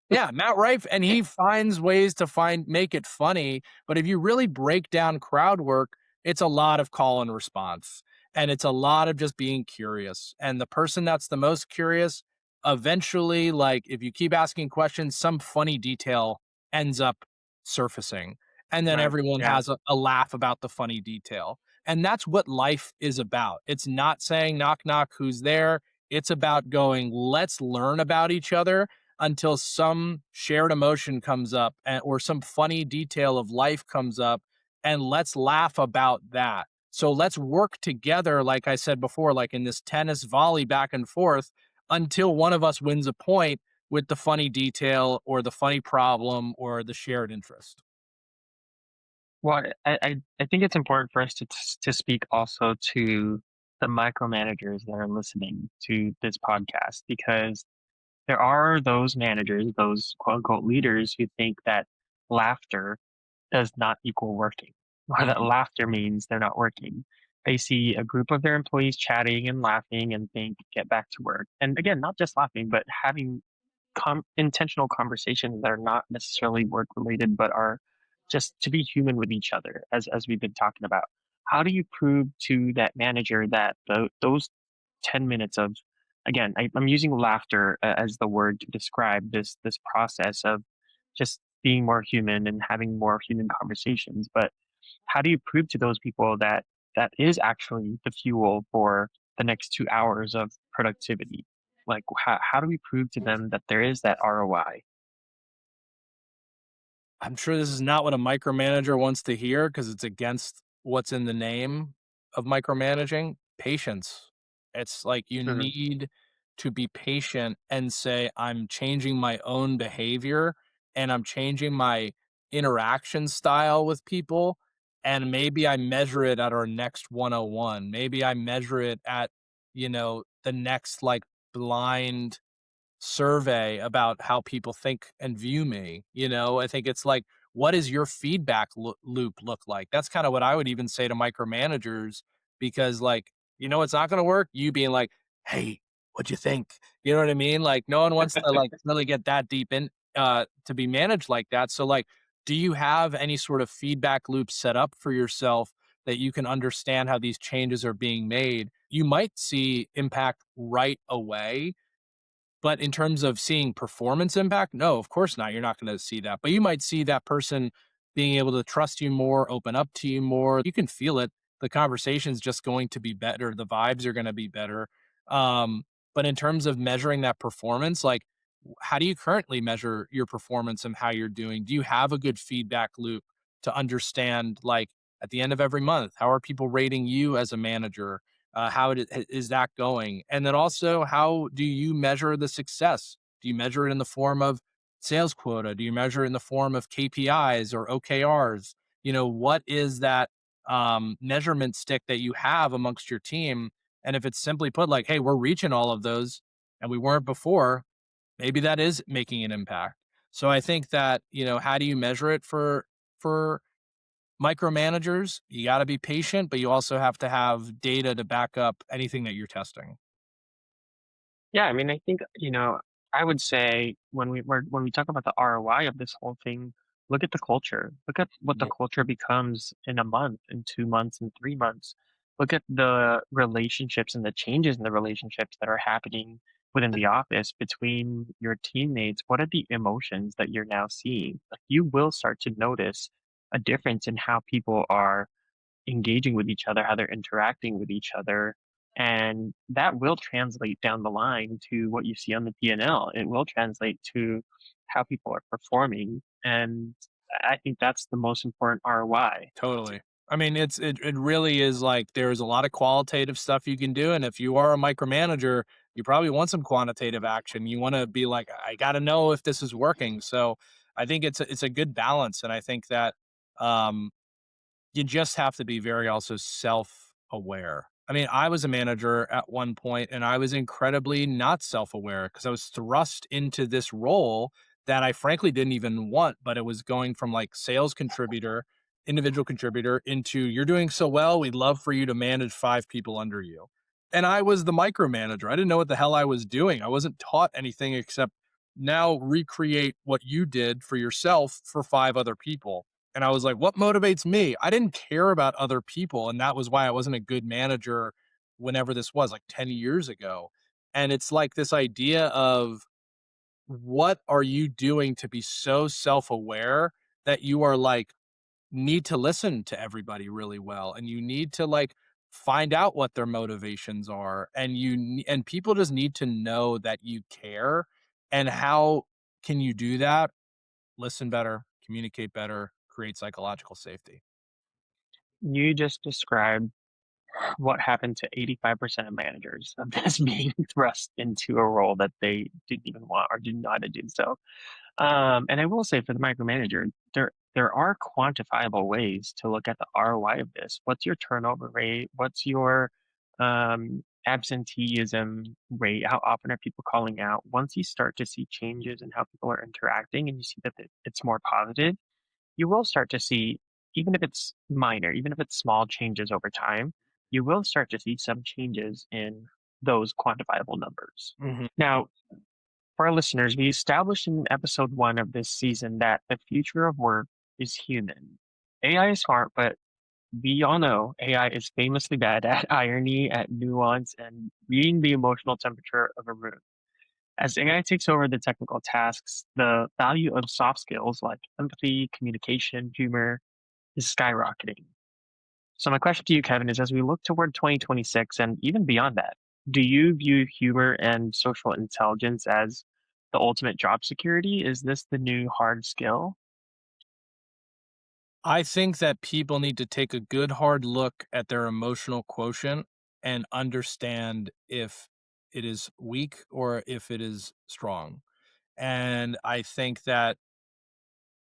Yeah, Matt Rife, and he finds ways to make it funny. But if you really break down crowd work, it's a lot of call and response, and it's a lot of just being curious. And the person that's the most curious, eventually, like if you keep asking questions, some funny detail ends up surfacing, and then Right. everyone Yeah. has a laugh about the funny detail. And that's what life is about. It's not saying knock knock, who's there. It's about going, let's learn about each other until some shared emotion comes up or some funny detail of life comes up, and let's laugh about that. So let's work together, like I said before, like in this tennis volley back and forth until one of us wins a point with the funny detail or the funny problem or the shared interest. Well, I think it's important for us to speak also to the micromanagers that are listening to this podcast because there are those managers, those quote unquote leaders who think that laughter does not equal working, or that Mhm. laughter means they're not working. They see a group of their employees chatting and laughing and think, get back to work. And again, not just laughing, but having intentional conversations that are not necessarily work related, but are just to be human with each other, as we've been talking about. How do you prove to that manager that those 10 minutes of, again, I'm using laughter as the word to describe this process of just being more human and having more human conversations, but how do you prove to those people that that is actually the fuel for the next 2 hours of productivity? Like, how do we prove to them that there is that ROI? I'm sure this is not what a micromanager wants to hear because it's against what's in the name of micromanaging. Patience. It's like you Mhm. need to be patient and say, I'm changing my own behavior and I'm changing my interaction style with people. And maybe I measure it at our next 101. Maybe I measure it at, the next like blind survey about how people think and view me. I think it's like, what does your feedback loop look like? That's kind of what I would even say to micromanagers, because like, it's not going to work. You being like, hey, what'd you think? You know what I mean? Like, no one wants to like really get that deep in to be managed like that. So like, do you have any sort of feedback loop set up for yourself that you can understand how these changes are being made? You might see impact right away, but in terms of seeing performance impact, no, of course not. You're not going to see that. But you might see that person being able to trust you more, open up to you more. You can feel it. The conversation's just going to be better. The vibes are going to be better. Um, but in terms of measuring that performance, like how do you currently measure your performance and how you're doing? Do you have a good feedback loop to understand, like at the end of every month, how are people rating you as a manager? How is that going? And then also, how do you measure the success? Do you measure it in the form of sales quota? Do you measure it in the form of KPIs or OKRs? What is that measurement stick that you have amongst your team? And if it's simply put, like, hey, we're reaching all of those and we weren't before, maybe that is making an impact. So I think that, how do you measure it for micromanagers? You got to be patient, but you also have to have data to back up anything that you're testing. Yeah, I mean, I think, I would say when we talk about the ROI of this whole thing, look at the culture. Look at what the Yep. culture becomes in a month, in 2 months, in 3 months. Look at the relationships and the changes in the relationships that are happening within the office between your teammates. What are the emotions that you're now seeing? Like, you will start to notice a difference in how people are engaging with each other, how they're interacting with each other. And that will translate down the line to what you see on the P&L. It will translate to how people are performing. And I think that's the most important ROI. Totally. I mean, it really is like there's a lot of qualitative stuff you can do, and if you are a micromanager, you probably want some quantitative action. You want to be like, I got to know if this is working. So I think it's a good balance, and I think that um, you just have to be very also self-aware. I mean, I was a manager at one point and I was incredibly not self-aware because I was thrust into this role that I frankly didn't even want, but it was going from like sales contributor, individual contributor into you're doing so well, we'd love for you to manage 5 people under you. And I was the micromanager. I didn't know what the hell I was doing. I wasn't taught anything except now recreate what you did for yourself for 5 other people. And I was like, what motivates me? I didn't care about other people. And that was why I wasn't a good manager whenever this was like 10 years ago. And it's like this idea of what are you doing to be so self aware that you are like, need to listen to everybody really well and you need to like find out what their motivations are and and people just need to know that you care. And how can you do that? Listen better, communicate better, create psychological safety. You just described what happened to 85% of managers of this being thrust into a role that they didn't even want or didn't know how to do so. And I will say for the micromanager, there are quantifiable ways to look at the ROI of this. What's your turnover rate? What's your absenteeism rate? How often are people calling out? Once you start to see changes in how people are interacting and you see that it's more positive, you will start to see, even if it's minor, even if it's small changes over time, you will start to see some changes in those quantifiable numbers. Mhm. Now, for our listeners, we established in episode 1 of this season that the future of work is human. AI is smart, but we all know AI is famously bad at irony, at nuance, and reading the emotional temperature of a room. As AI takes over the technical tasks, the value of soft skills like empathy, communication, humor is skyrocketing. So, my question to you, Kevin, is as we look toward 2026 and even beyond that, do you view humor and social intelligence as the ultimate job security? Is this the new hard skill? I think that people need to take a good hard look at their emotional quotient and understand if it is weak or if it is strong. And I think that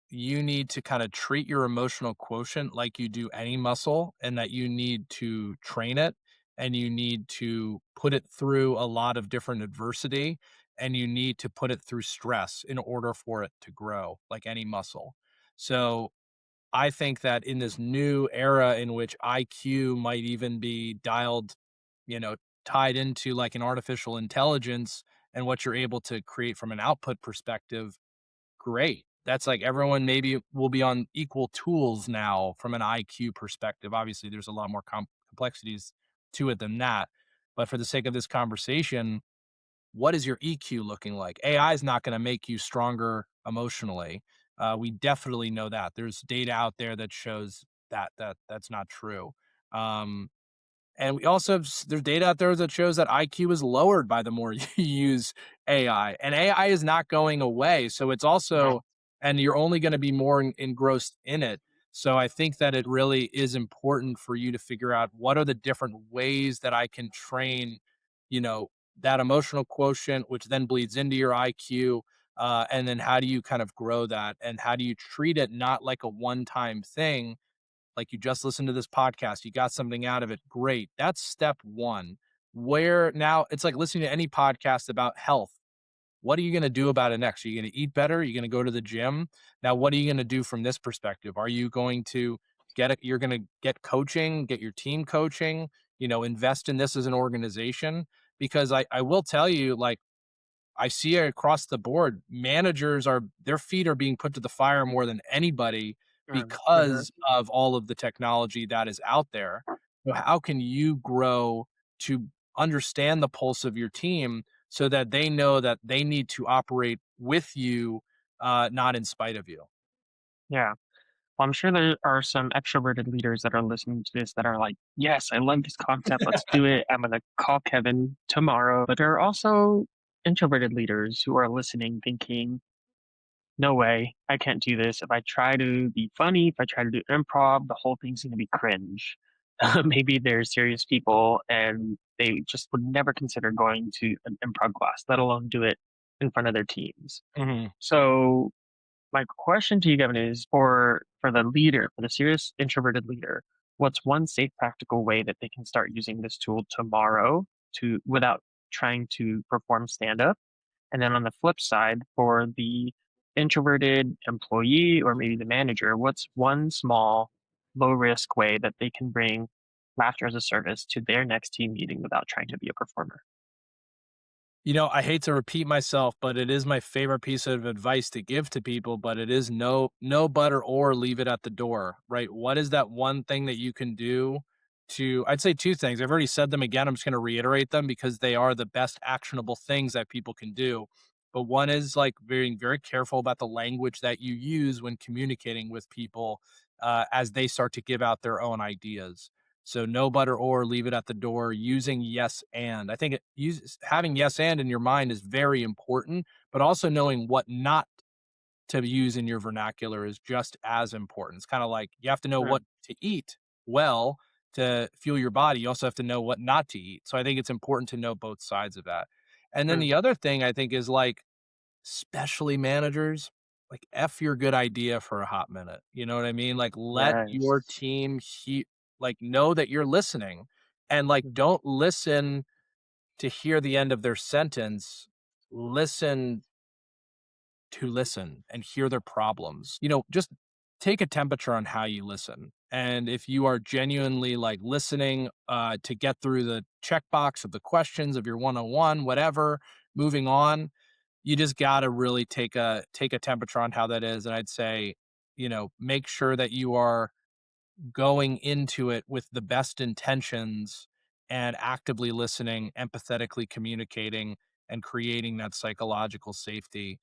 you need to kind of treat your emotional quotient like you do any muscle, and that you need to train it, and you need to put it through a lot of different adversity, and you need to put it through stress in order for it to grow like any muscle. So I think that in this new era in which IQ might even be dialed, you know, tied into like an artificial intelligence and what you're able to create from an output perspective, great. That's like everyone maybe will be on equal tools now from an IQ perspective. Obviously, there's a lot more complexities to it than that. But for the sake of this conversation, what is your EQ looking like? AI is not going to make you stronger emotionally. We definitely know that. There's data out there that shows that that's not true. Um, and we also have there's data out there that shows that IQ is lowered by the more you use AI, and AI is not going away. So it's Yeah. also, and you're only going to be more engrossed in it. So I think that it really is important for you to figure out what are the different ways that I can train, you know, that emotional quotient, which then bleeds into your IQ. And then how do you kind of grow that, and how do you treat it not like a one-time thing, like you just listened to this podcast, you got something out of it, great. That's step one. Where now it's like listening to any podcast about health. What are you going to do about it next? Are you going to eat better? Are you going to go to the gym? Now, what are you going to do from this perspective? Are you going to get it? You're going to get coaching, get your team coaching, invest in this as an organization. Because I will tell you, like, I see it across the board. Managers are their feet are being put to the fire more than anybody Mhm. because of all of the technology that is out there. So how can you grow to understand the pulse of your team so that they know that they need to operate with you, not in spite of you? Yeah. Well, I'm sure there are some extroverted leaders that are listening to this that are like, yes, I love this concept. Let's do it. I'm going to call Kevin tomorrow. But there are also introverted leaders who are listening, thinking, no way, I can't do this. If I try to be funny, if I try to do improv, the whole thing's going to be cringe. Maybe they're serious people and they just would never consider going to an improv class, let alone do it in front of their teams. Mhm. So my question to you, Kevin, is for the leader, for the serious introverted leader, what's one safe, practical way that they can start using this tool tomorrow to without trying to perform stand up? And then on the flip side, for the introverted employee or maybe the manager, what's one small, low risk way that they can bring laughter as a service to their next team meeting without trying to be a performer? I hate to repeat myself, but it is my favorite piece of advice to give to people, but it is no butter or leave it at the door, right? What is that one thing that you can do to I'd say two things. I've already said them again. I'm just going to reiterate them because they are the best actionable things that people can do. But one is like being very careful about the language that you use when communicating with people, as they start to give out their own ideas. So no butter or leave it at the door, using yes and. I think having yes and in your mind is very important, but also knowing what not to use in your vernacular is just as important. It's kind of like you have to know Mm, what to eat well to fuel your body. You also have to know what not to eat. So I think it's important to know both sides of that. And then mm, the other thing I think is like, especially managers, like F your good idea for a hot minute. You know what I mean? Like let your yes. team like know that you're listening, and like Mm, don't listen to hear the end of their sentence. Listen to listen and hear their problems. Just take a temperature on how you listen. And if you are genuinely like listening to get through the checkbox of the questions of your one-on-one, whatever, moving on, you just got to really take a temperature on how that is. And I'd say, make sure that you are going into it with the best intentions and actively listening, empathetically communicating, and creating that psychological safety.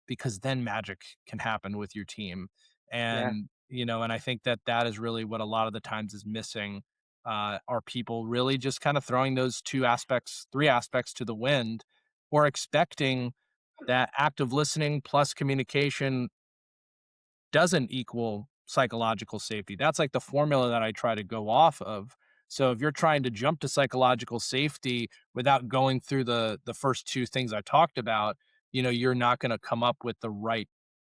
Because then magic can happen with your team. Yeah. And I think that that is really what a lot of the times is missing. Are people really just kind of throwing those two aspects, three aspects to the wind, or expecting that active listening plus communication doesn't equal psychological safety. That's like the formula that I try to go off of. So if you're trying to jump to psychological safety without going through the first two things I talked about, you're not going to come up with the right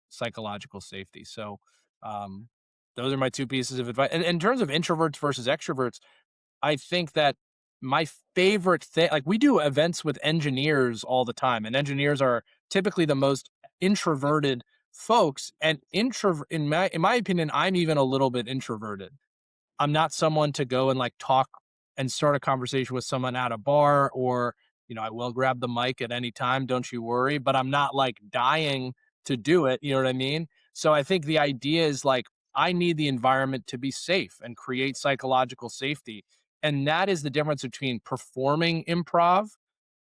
psychological safety. So um, those are my two pieces of advice. And in terms of introverts versus extroverts, I think that my favorite thing, like we do events with engineers all the time, and engineers are typically the most introverted folks. And introvert, in my opinion, I'm even a little bit introverted. I'm not someone to go and like talk and start a conversation with someone at a bar, or, I will grab the mic at any time, don't you worry, but I'm not like dying to do it. You know what I mean? So I think the idea is like, I need the environment to be safe and create psychological safety. And that is the difference between performing improv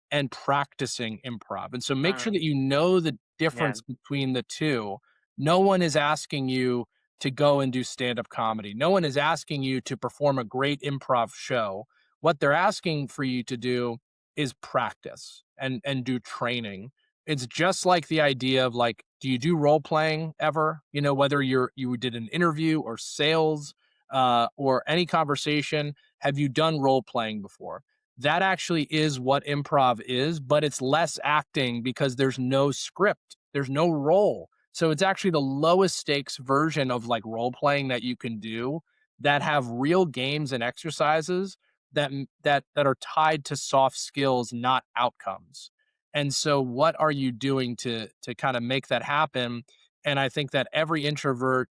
and practicing improv. And so make sure Mm, that you know the yeah. difference between the two. No one is asking you to go and do stand-up comedy. No one is asking you to perform a great improv show. What they're asking for you to do is practice and do training. It's just like the idea of like, do you do role playing ever? Whether you did an interview or sales or any conversation, have you done role playing before? That actually is what improv is, but it's less acting because there's no script, there's no role. So it's actually the lowest stakes version of like role playing that you can do, that have real games and exercises that are tied to soft skills, not outcomes. And so what are you doing to kind of make that happen? And I think that every introvert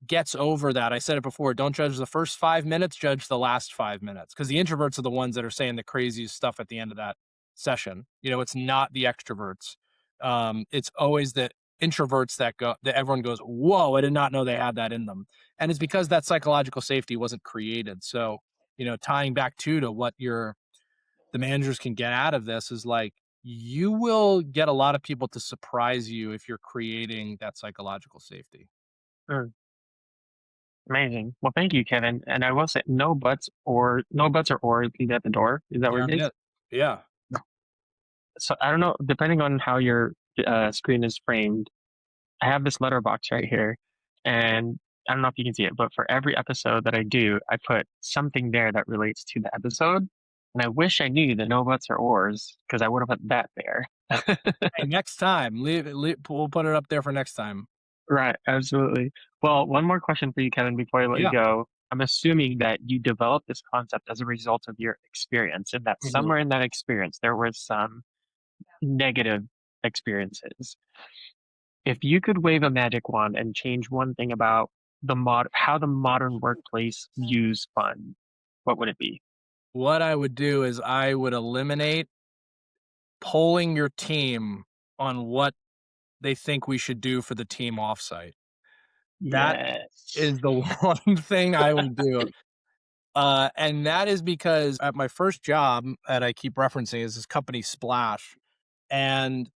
gets over that. I said it before, don't judge the first 5 minutes, judge the last 5 minutes, because the introverts are the ones that are saying the craziest stuff at the end of that session. It's not the extroverts. It's always the introverts that everyone goes, "Whoa, I did not know they had that in them." And it's because that psychological safety wasn't created. So, tying back to what the managers can get out of this is like, you will get a lot of people to surprise you if you're creating that psychological safety. Mm, amazing. Well, thank you, Kevin. And I will say no buts or leave at the door. Is that what Yeah, it is? yeah. Yeah. So I don't know, depending on how your screen is framed, I have this letterbox right here, and I don't know if you can see it, but for every episode that I do, I put something there that relates to the episode. And I wish I knew the no buts or ors because I would have put that there. Hey, next time, we'll put it up there for next time. Right, absolutely. Well, one more question for you, Kevin, before I let you Yeah. go. I'm assuming that you developed this concept as a result of your experience, and that Mhm. somewhere in that experience there were some negative experiences. If you could wave a magic wand and change one thing about how the modern workplace views fun, what would it be? What I would do is I would eliminate polling your team on what they think we should do for the team offsite. That Yes. is the one thing I would do. And that is because at my first job that I keep referencing is this company Splash. And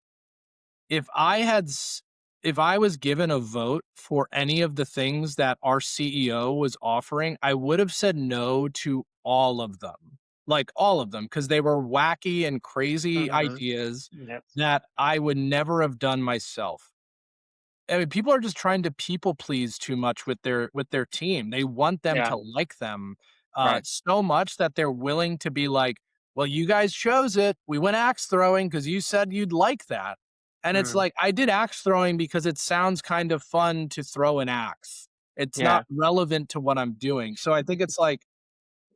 if I had s if I was given a vote for any of the things that our CEO was offering, I would have said no to all of them. Like, all of them, because they were wacky and crazy Mhm. ideas Yep. that I would never have done myself. I mean, people are just trying to people please too much with their team. They want them Yeah. to like them, Right. so much that they're willing to be like, "Well, you guys chose it. We went axe throwing because you said you'd like that." And it's Mm. like, I did axe throwing because it sounds kind of fun to throw an axe. It's Yeah. not relevant to what I'm doing. So I think it's like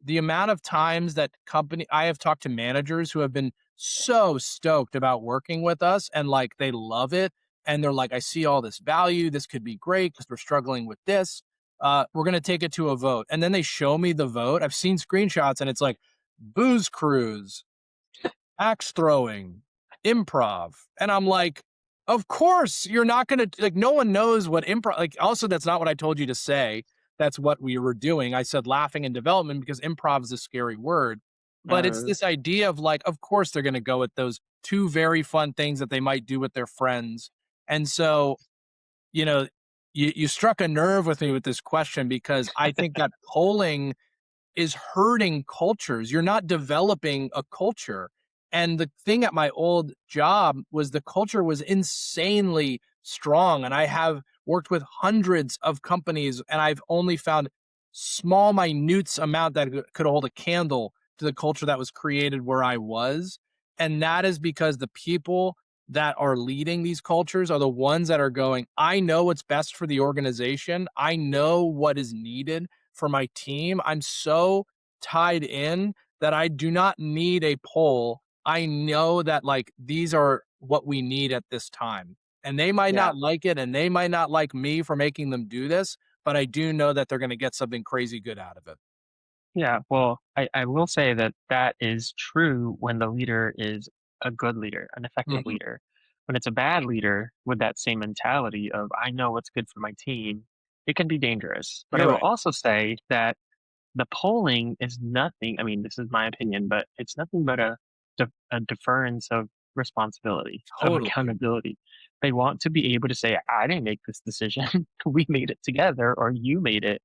the amount of times that company I have talked to managers who have been so stoked about working with us, and like they love it, and they're like, I see all this value, this could be great because we're struggling with this. we're going to take it to a vote. And then they show me the vote. I've seen screenshots and it's like booze cruise, axe throwing, improv. And I'm like, of course, you're not going to, like, no one knows what improv, like, also, that's not what I told you to say. That's what we were doing. I said laughing and development because improv is a scary word. But it's Uh, this idea of like, of course, they're going to go with those two very fun things that they might do with their friends. And so, you know, you struck a nerve with me with this question because I think that polling is hurting cultures. You're not developing a culture. And the thing at my old job was the culture was insanely strong. And I have worked with hundreds of companies and I've only found small, minute amount that could hold a candle to the culture that was created where I was. And that is because the people that are leading these cultures are the ones that are going, I know what's best for the organization. I know what is needed for my team. I'm so tied in that I do not need a poll. I know that like these are what we need at this time. And they might yeah. not like it and they might not like me for making them do this, but I do know that they're going to get something crazy good out of it. Yeah, well, I will say that that is true when the leader is a good leader, an effective Mhm. leader. When it's a bad leader with that same mentality of, I know what's good for my team, it can be dangerous. But I You're will right. also say that the polling is nothing. I mean, this is my opinion, but it's nothing but a deference of responsibility, of Totally. accountability. They want to be able to say, I didn't make this decision. We made it together, or you made it.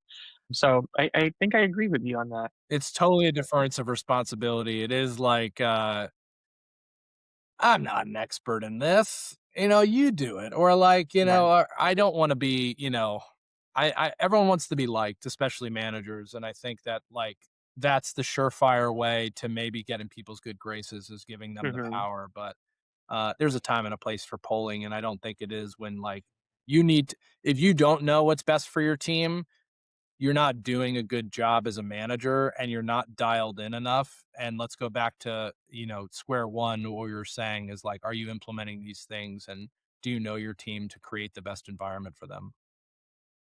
So I think I agree with you on that. It's totally a deference of responsibility. It is like, I'm not an expert in this. You do it. Or like, Yeah. or I don't want to be, everyone wants to be liked, especially managers. And I think that like that's the surefire way to maybe get in people's good graces is giving them the Mhm. power. But there's a time and a place for polling, and I don't think it is when like you need to, if you don't know what's best for your team, you're not doing a good job as a manager and you're not dialed in enough. And let's go back to, square one. What you're saying is like, are you implementing these things and do you know your team to create the best environment for them?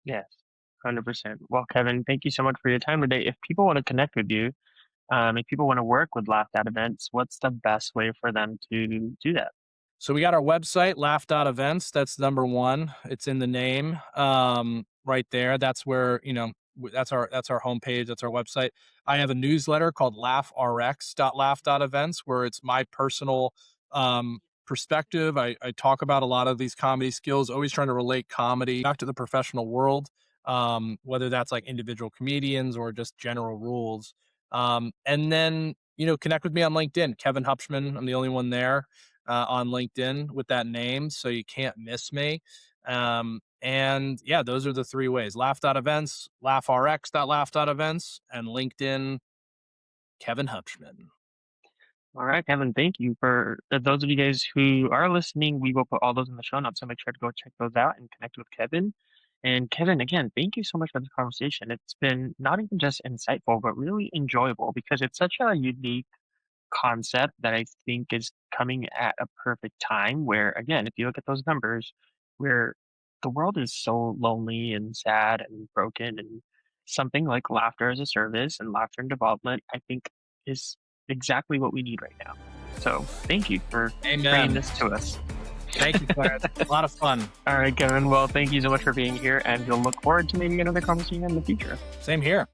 Yes, 100%. Well, Kevin, thank you so much for your time today. If people want to connect with you, if people want to work with Laugh.Events, what's the best way for them to do that? So we got our website, Laugh.Events. That's number one. It's in the name, right there. That's where that's our homepage. That's our website. I have a newsletter called LaughRx.Laugh.Events, where it's my personal perspective. I talk about a lot of these comedy skills, always trying to relate comedy back to the professional world, whether that's like individual comedians or just general rules. And then connect with me on LinkedIn, Kevin Hubschmann. I'm the only one there on LinkedIn with that name, so you can't miss me. And yeah, those are the three ways: Laugh.Events, LaughRx.Laugh.Events, and LinkedIn, Kevin Hubschmann. All right, Kevin, thank you. For those of you guys who are listening, we will put all those in the show notes, so make sure to go check those out and connect with Kevin. And Kevin, again, thank you so much for this conversation. It's been not even just insightful, but really enjoyable because it's such a unique concept that I think is coming at a perfect time where, again, if you look at those numbers, where the world is so lonely and sad and broken, and something like laughter as a service and laughter and development, I think is exactly what we need right now. So thank you for bringing Amen. this to us. Thank you, Clarence. A lot of fun. All right, Kevin. Well, thank you so much for being here, and we'll look forward to maybe another conversation in the future. Same here.